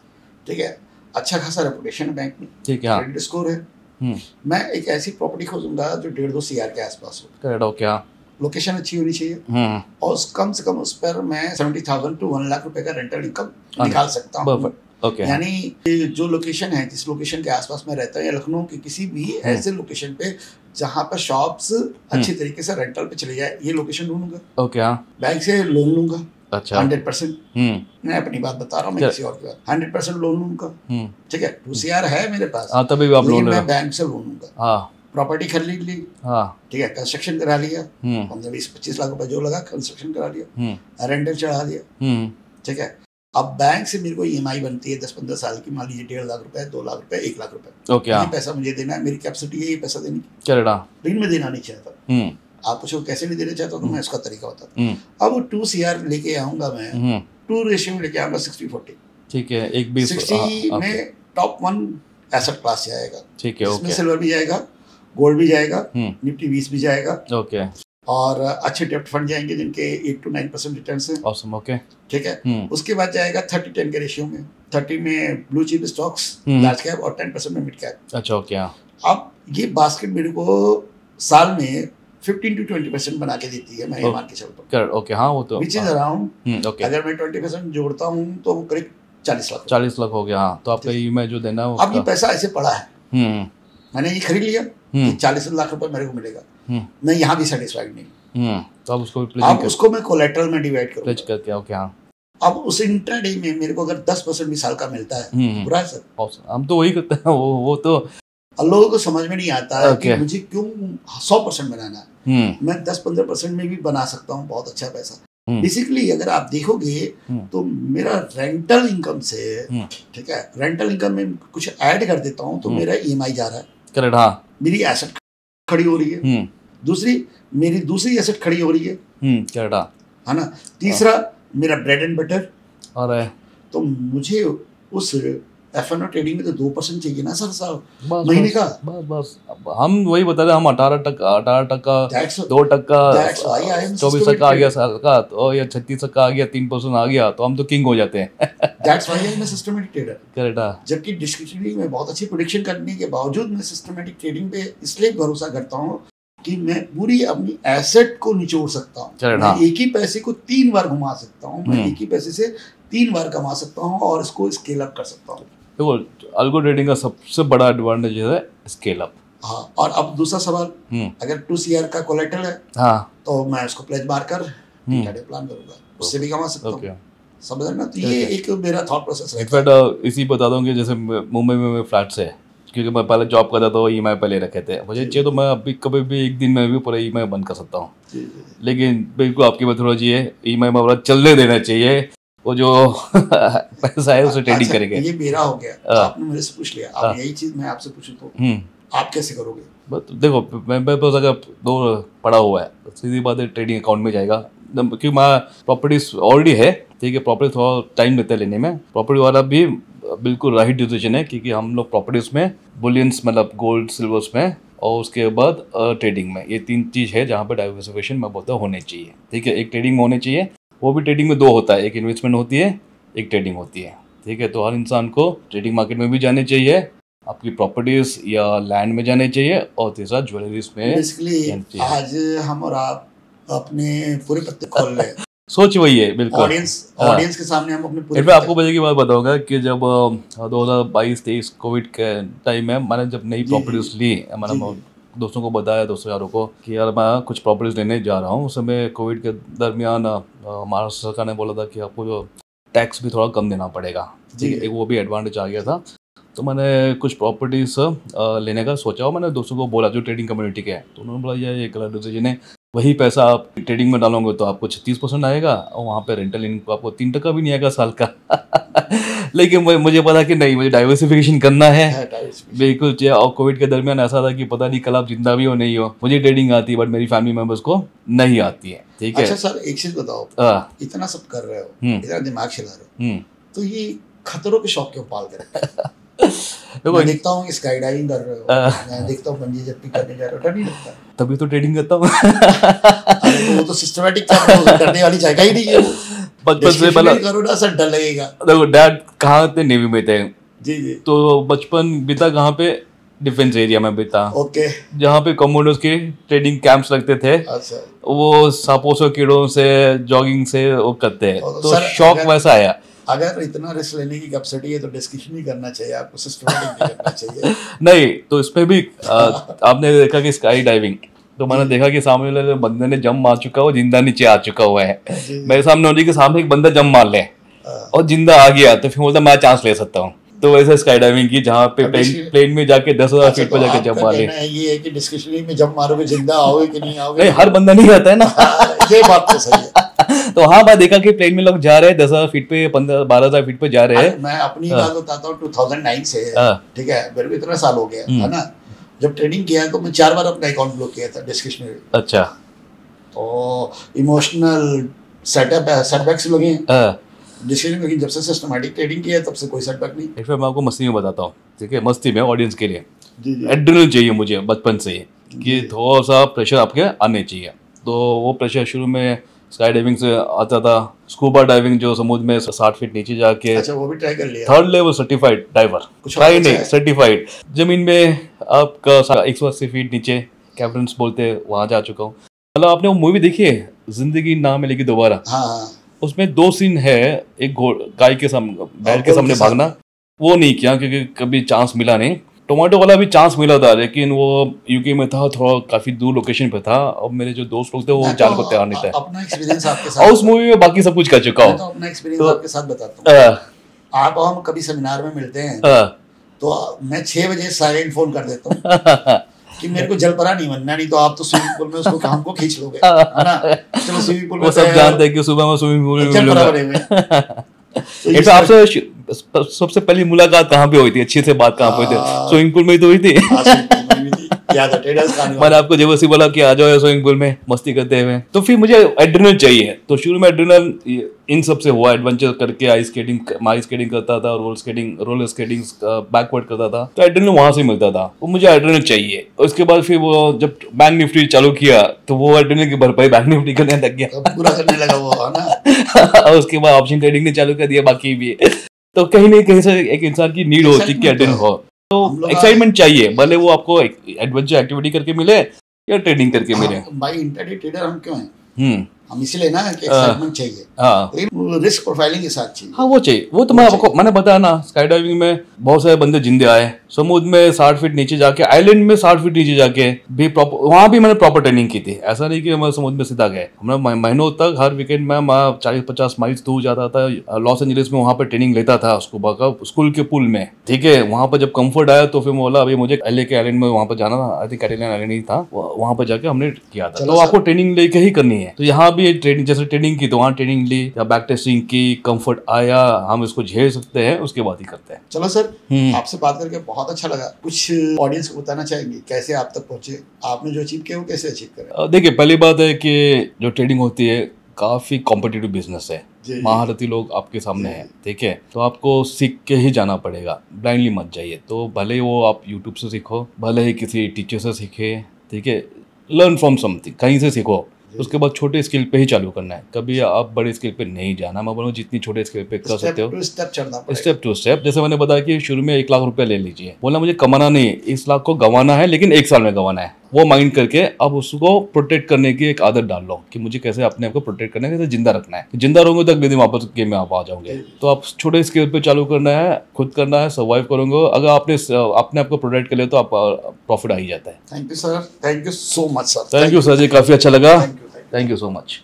ठीक है, अच्छा खासा रेपुटेशन है बैंक में, ठीक है, क्रेडिट स्कोर है। मैं एक ऐसी प्रॉपर्टी खोजूंगा जो 1.5-2 CR के आसपास हो, करेक्ट, ओके, लोकेशन अच्छी होनी चाहिए और कम से कम उस पर मैं 70,000 to 1 लाख रुपए का रेंटल इनकम निकाल सकता हूँ। यानी जो लोकेशन है, जिस लोकेशन के आसपास में रहता है, या लखनऊ के किसी भी ऐसे लोकेशन पे जहाँ पर शॉप्स अच्छी तरीके से रेंटल पे चले जाए, ये लोकेशन ढूंढूंगा। ओके, बैंक से लोन लूंगा। अच्छा, 100%। मैं अपनी बात बता रहा हूँ, मैं किसी और की बात, 100% लोन लूंगा। ठीक है, 2 CR है मेरे पास, तभी आप लोन, मैं बैंक से लोन लूंगा। प्रॉपर्टी खरीद ली, ठीक है, कंस्ट्रक्शन करा लिया, 15-20-25 लाख रुपए जो लगा कंस्ट्रक्शन करा लिया, रेंटल चढ़ा दिया। ठीक है, अब बैंक से मेरे को EMI बनती है 10-15 साल की, मान लीजिए 1.5 लाख रुपए, 2 लाख रुपए, 1 लाख रुपए। ओके, ये पैसा मुझे देना है, मेरी कैपेसिटी है ये पैसा देने की, लेकिन मैं देना नहीं चाहता। आप पूछो कैसे नहीं देना चाहता, तो मैं इसका तरीका बताता हूँ। अब 2 CR लेके आऊंगा मैं, 2 रेशियो में लेके आऊंगा 60-40। ठीक है, 60 में टॉप 1 एसेट क्लास जाएगा। ठीक है, इसमें सिल्वर भी जाएगा, गोल्ड भी जाएगा, निफ्टी 20 भी जाएगा। ओके, और अच्छे डेप्ट फंड जाएंगे जिनके 8 to 9% रिटर्न है। ऑसम, ओके, ठीक है। उसके बाद जाएगा 30-10 के रेशियो में, 30 में blue chip stocks, large cap, और 10% में मिड कैप। अच्छा, ओके। अब ये बास्केट मेरे को साल में 15 to 20% बना के देती है, मैं ये मान के चलता हूँ। ओके, हाँ, वो तो विच इज अराउंड, अगर मैं 20% जोड़ता हूँ तो वो करीब 40 लाख हो गया। हाँ, तो आपका EMI जो देना है, अब ये पैसा ऐसे पड़ा है, मैंने ये खरीद लिया, 40 लाख रुपए मेरे को मिलेगा, मैं यहाँ भी सेटिस्फाइड नहीं, तो अब उसको मैं कोलेटरल में डिवाइड करूँ करके। ओके, हाँ, अब उस इंट्राडे में मेरे को अगर 10% भी साल का मिलता है, बुरा है सर? हम तो वही करते हैं, वो तो लोगों को समझ में नहीं आता है कि मुझे क्यों 100% बनाना है। मैं 10-15% में भी बना सकता हूँ बहुत अच्छा पैसा। बेसिकली अगर आप देखोगे तो मेरा रेंटल इनकम से, ठीक है, रेंटल इनकम में कुछ ऐड कर देता हूँ तो मेरा EMI जा रहा है, करेक्ट, हाँ, मेरी एसेट खड़ी हो रही है, दूसरी मेरी दूसरी एसेट खड़ी हो रही है, करेक्ट, है ना, तीसरा मेरा ब्रेड एंड बटर, और तो मुझे उस F&O ट्रेडिंग में तो 2% चाहिए ना सर साहब, महीने का। बस हम वही बता रहे, हम 18%, 2%, 24% आ गया साल का, तो या 36% आ गया, 3% आ गया, तो हम तो किंग हो जाते हैं। दैट्स व्हाई मैं सिस्टमैटिक ट्रेडर, करेक्ट। जबकि डिस्क्रिप्टिव में बहुत अच्छी प्रेडिक्शन करने के बावजूद मैं सिस्टमैटिक ट्रेडिंग पे इसलिए भरोसा करता हूँ कि मैं पूरी अपनी एसेट को निचोड़ सकता हूँ। चलो, मैं हाँ। एक ही पैसे को 3 बार घुमा सकता हूँ, मैं हम्म। एक ही पैसे से 3 बार कमा सकता हूँ और इसको स्केल अप कर सकता हूँ। देखो, अल्गो ट्रेडिंग का सबसे बड़ा एडवांटेज है स्केल अप। हाँ, और अब दूसरा सवाल, अगर 2 CR का कोलेटरल है, हाँ, तो मैं उसको प्लेज मार कर डे प्लान करूंगा, उससे भी कमा सकता हूँ। समझ ना? तो ये एक मेरा थॉट प्रोसेस है। इनफैक्ट इसी बता दूं कि जैसे मुंबई में मैं फ्लैट से, क्योंकि मैं पहले जॉब करता था, EMI पे ले रखे थे मुझे चाहिए, तो मैं अभी कभी भी एक दिन में भी पूरा EMI बंद कर सकता हूँ। लेकिन बिल्कुल आपकी मेथोडोलॉजी है, EMI में चलने देना चाहिए, वो जो पैसा है उसे ट्रेडिंग करेंगे। ये मेरा हो गया, आपने मेरे से पूछ लिया, अब यही चीज मैं आपसे पूछूं तो आप कैसे करोगे? देखो, मैं बस अगर 2 पड़ा हुआ है तो सीधी बात है ट्रेडिंग अकाउंट में जाएगा, क्योंकि मैं प्रॉपर्टीज ऑलरेडी है, ठीक है। प्रॉपर्टी थोड़ा टाइम लेता है लेने में, प्रॉपर्टी वाला भी बिल्कुल राइट डिसीजन है, क्योंकि हम लोग प्रॉपर्टीज में बुलियंस मतलब गोल्ड सिल्वर्स में, और उसके बाद ट्रेडिंग में, ये 3 चीज़ है जहाँ पर डाइवर्सिफिकेशन मैं बोलता हूँ होने चाहिए, ठीक है। एक ट्रेडिंग में होने चाहिए, वो भी ट्रेडिंग में 2 होता है, एक इन्वेस्टमेंट होती है, एक ट्रेडिंग होती है, ठीक है। तो हर इंसान को ट्रेडिंग मार्केट में भी जाने चाहिए, आपकी प्रॉपर्टीज या लैंड में जाने चाहिए, और तीसरा ज्वेलरीज में। बेसिकली आज हम और आप अपने पूरे पत्ते खोल रहे हैं। सोच वही है, बिल्कुल। ऑडियंस के सामने हम अपने पूरे। आपको मजे की बात बताऊंगा कि जब 2022-23 कोविड के टाइम में मैंने जब नई प्रॉपर्टीज ली, मैंने दोस्तों को बताया, दोस्तों यारों को, कि यार मैं कुछ प्रॉपर्टीज लेने जा रहा हूँ। उस समय कोविड के दरमियान महाराष्ट्र सरकार ने बोला था कि आपको जो टैक्स भी थोड़ा कम देना पड़ेगा, ठीक है, वो भी एडवांटेज आ गया था। तो मैंने कुछ प्रॉपर्टीज लेने का सोचा, और मैंने दोस्तों को बोला जो ट्रेडिंग कम्युनिटी के हैं, तो उन्होंने बोला ये गलत डिसीजन है, वही पैसा आप ट्रेडिंग में डालोगे तो आपको 36% आएगा, और वहाँ पे रेंटल इनकम आपको 3% भी नहीं आएगा साल का। लेकिन मुझे पता कि नहीं, मुझे डाइवर्सिफिकेशन करना है, बिल्कुल। और कोविड के दरमियान ऐसा था कि पता नहीं कल आप जिंदा भी हो नहीं हो। मुझे ट्रेडिंग आती है, बट मेरी फैमिली मेंबर्स को नहीं आती है, ठीक है। अच्छा सर, एक चीज बताओ, इतना सब कर रहे हो, इतना दिमाग चला रहे हो, तो ये खतरों के शौक क्यों पाल कर? मैं देखता हूँ स्काई डाइविंग कर रहे हो, मैं देखता हूँ बंजी जंपिंग करने जा रहे हो, डर नहीं लगता? तभी तो ट्रेडिंग करता हूँ। अरे वो तो सिस्टमैटिक करने वाली जगह ही नहीं है वो। बचपन से करो ना सर, डर लगेगा। देखो, डैड कहाँ थे? नेवी में थे जी। तो बचपन बीता कहाँ पे? डिफेंस एरिया में बीता। ओके। जहाँ पे कमांडोज के ट्रेडिंग कैंप्स लगते थे। अच्छा। वो सांपों से, कीड़ों से, जॉगिंग से वो करते हैं, तो शौक वैसा आया। अगर इतना रिस्क लेने की कैपेसिटी है तो डिस्कशन ही करना चाहिए, आपको सिस्टमैटिक नहीं करना चाहिए। नहीं तो इसमें भी आपने देखा कि स्काई डाइविंग, तो मैंने देखा कि सामने वाले बंदे ने जंप मार चुका है, जिंदा नीचे आ चुका हुआ है। मेरे सामने होने के सामने एक बंदा जंप मार ले और जिंदा आ गया, तो फिर बोलता मैं चांस ले सकता हूँ। तो वैसे स्काई डाइविंग की, जहाँ पे प्लेन में जाके 10,000 फीट पर जाके जंप मार ले। ये है कि डिस्कशन में जंप मारोगे जिंदा आओगे कि नहीं आओगे? नहीं, हर बंदा नहीं आता है ना। ये बात तो सही है। तो हाँ, मैं देखा कि प्लेन में लोग जा रहे हैं 10,000 फीट पे, 12,000 फीट पे जा रहे हैं। मैं अपनी बात बताता हूँ, 2009 से, ठीक है, मेरे को इतना साल हो गया है ना। जब ट्रेनिंग किया तो मैं 4 बार अपना अकाउंट ब्लॉक किया था डिस्कशनरी। अच्छा। तो इमोशनल सेटबैक्स लगे डिसीजन, लेकिन जब से सिस्टमैटिक ट्रेडिंग किया तब से कोई सेटबैक नहीं। एक मैं आपको मस्ती में बताता हूँ, ठीक है, मस्ती में ऑडियंस के लिए। एड्रेनलिन चाहिए मुझे बचपन से ही, कि थोड़ा सा प्रेशर आपके आने चाहिए। तो वो प्रेशर शुरू में स्काई डाइविंग से आता था। स्कूबा डाइविंग जो समुद्र में 60 फीट नीचे जाके, अच्छा वो भी ट्राई कर लिया। 3rd level certified diver, try नहीं, सर्टिफाइड। जमीन में आपका 180 फीट नीचे कैप्टन्स बोलते हैं, वहाँ जा चुका हूँ। मतलब आपने वो मूवी देखी है जिंदगी ना मिलेगी दोबारा? हाँ। उसमें 2 सीन है, एक गाय के सामने, बैल के सामने भागना, वो नहीं किया क्योंकि कभी चांस मिला नहीं। टोमेटो वाला भी चांस मिला था, लेकिन वो यूके में था, थोड़ा काफी दूर लोकेशन पे था, और मेरे जो दोस्त लोग थे वो जाने को तैयार नहीं थे। अपना एक्सपीरियंस आपके साथ, और उस मूवी में बाकी सब कुछ कर चुका हूँ। तो अपना एक्सपीरियंस आपके साथ बताता हूँ। आप हम कभी सेमिनार में मिलते हैं तो मैं 6 बजे साइलेंट फोन कर देता हूँ कि मेरे को जलपरा नहीं बनना, नहीं तो आप तो स्विमिंग पूल में उसको हमको खींच लोगे, है ना। चलो स्विमिंग पूल में, वो सब जानते हैं कि सुबह में स्विमिंग पूल में मिलूंगा। तो आपसे सबसे पहली मुलाकात कहाँ पे हुई थी? अच्छी से बात कहाँ पे हुई थी? स्विमिंग पूल में ही तो हुई थी। याद है, मैंने आपको जबरदस्ती बोला कि आ जाओ स्विमिंग पूल में मस्ती करते हुए। तो फिर मुझे एड्रेनल चाहिए, तो शुरू में एड्रेनल इन सब से हुआ। एडवेंचर करके आइस स्केटिंग करता था, रोलर स्केटिंग बैकवर्ड करता था, तो एड्रेनल वहां से मिलता था। वो मुझे एड्रेनल चाहिए। उसके बाद फिर वो जब बैंक निफ्टी चालू किया तो वो एड्रेनल की भरपाई बैंक निफ्टी करने लग गया, पूरा करने लगा वो, है ना। उसके बाद ऑप्शन ट्रेडिंग ने चालू कर दिया बाकी भी। तो कहीं नहीं कहीं से एक इंसान की नीड होती है कि एड्रेनल हो, तो एक्साइटमेंट चाहिए, भले वो आपको एडवेंचर एक्टिविटी करके मिले या ट्रेडिंग करके मिले। भाई इंटरडे ट्रेडर हम क्यों हैं? हम्म हम इसलिए ना कि एक्साइटमेंट चाहिए, हाँ लेकिन रिस्क प्रोफाइलिंग के साथ चाहिए। हाँ वो चाहिए। वो तो मैं आपको मैंने बताया ना, स्काई डाइविंग में बहुत सारे बंदे जिंदे आए, समुद्र में 60 फीट नीचे जाके, आइलैंड में 60 फीट नीचे जाके भी प्रॉपर, वहां भी मैंने प्रॉपर ट्रेनिंग की थी। ऐसा नहीं कि मैं समुद्र में सीधा गए, हमने महीनों तक हर वीकेंड में 40-50 माइल्स दूर जाता था लॉस एंजलिस में, वहां पर ट्रेनिंग लेता था स्कूबा का, स्कूल के पूल में। ठीक है, वहां पर जब कंफर्ट आया तो फिर मैं बोला अभी मुझे एलए के आइलैंड में वहां पर जाना था, आई थिंक कैटेलियन आइलैंड ही था, वहां पर जाके हमने किया था। तो आपको ट्रेनिंग लेके ही करनी है। तो यहाँ भी ट्रेनिंग, जैसे ट्रेनिंग की तो वहाँ ट्रेनिंग ली या बैक टेस्टिंग की, कंफर्ट आया, हम इसको झेल सकते हैं, उसके बाद ही करते हैं। चलो सर, आपसे बात करके बहुत अच्छा लगा। कुछ ऑडियंस को बताना चाहेंगे कैसे आप तक पहुंचे, आपने जो अचीव किया वो कैसे अचीव करें? देखिए, पहली बात है कि जो ट्रेडिंग होती है काफ़ी कॉम्पिटिटिव बिजनेस है, महारथी लोग आपके सामने हैं। ठीक है, तो आपको सीख के ही जाना पड़ेगा, ब्लाइंडली मत जाइए। तो भले ही वो आप यूट्यूब से सीखो, भले ही किसी टीचर से सीखे, ठीक है, लर्न फ्रॉम समथिंग, कहीं से सीखो। उसके बाद छोटे स्केल पे ही चालू करना है, कभी आप बड़े स्केल पे नहीं जाना। मैं बोलूँ जितनी छोटे स्केल पे कर सकते हो, स्टेप टू स्टेप। जैसे मैंने बताया कि शुरू में 1 लाख रुपया ले लीजिए, बोला मुझे कमाना नहीं, इस लाख को गंवाना है, लेकिन 1 साल में गंवाना है। वो माइंड करके अब उसको प्रोटेक्ट करने की एक आदत डाल लो कि मुझे कैसे अपने आप को प्रोटेक्ट करना है, कैसे जिंदा रखना है। जिंदा रहोगे तो अगले दिन वापस गेम में आप आ जाओगे। तो आप छोटे स्केल पे चालू करना है, खुद करना है, सर्वाइव करोगे। अगर आपने अपने आप को प्रोटेक्ट कर लिया तो आप प्रॉफिट आ ही जाता है। Thank you sir, thank you so much sir. Thank you sir जी, काफी अच्छा लगा। Thank you so much.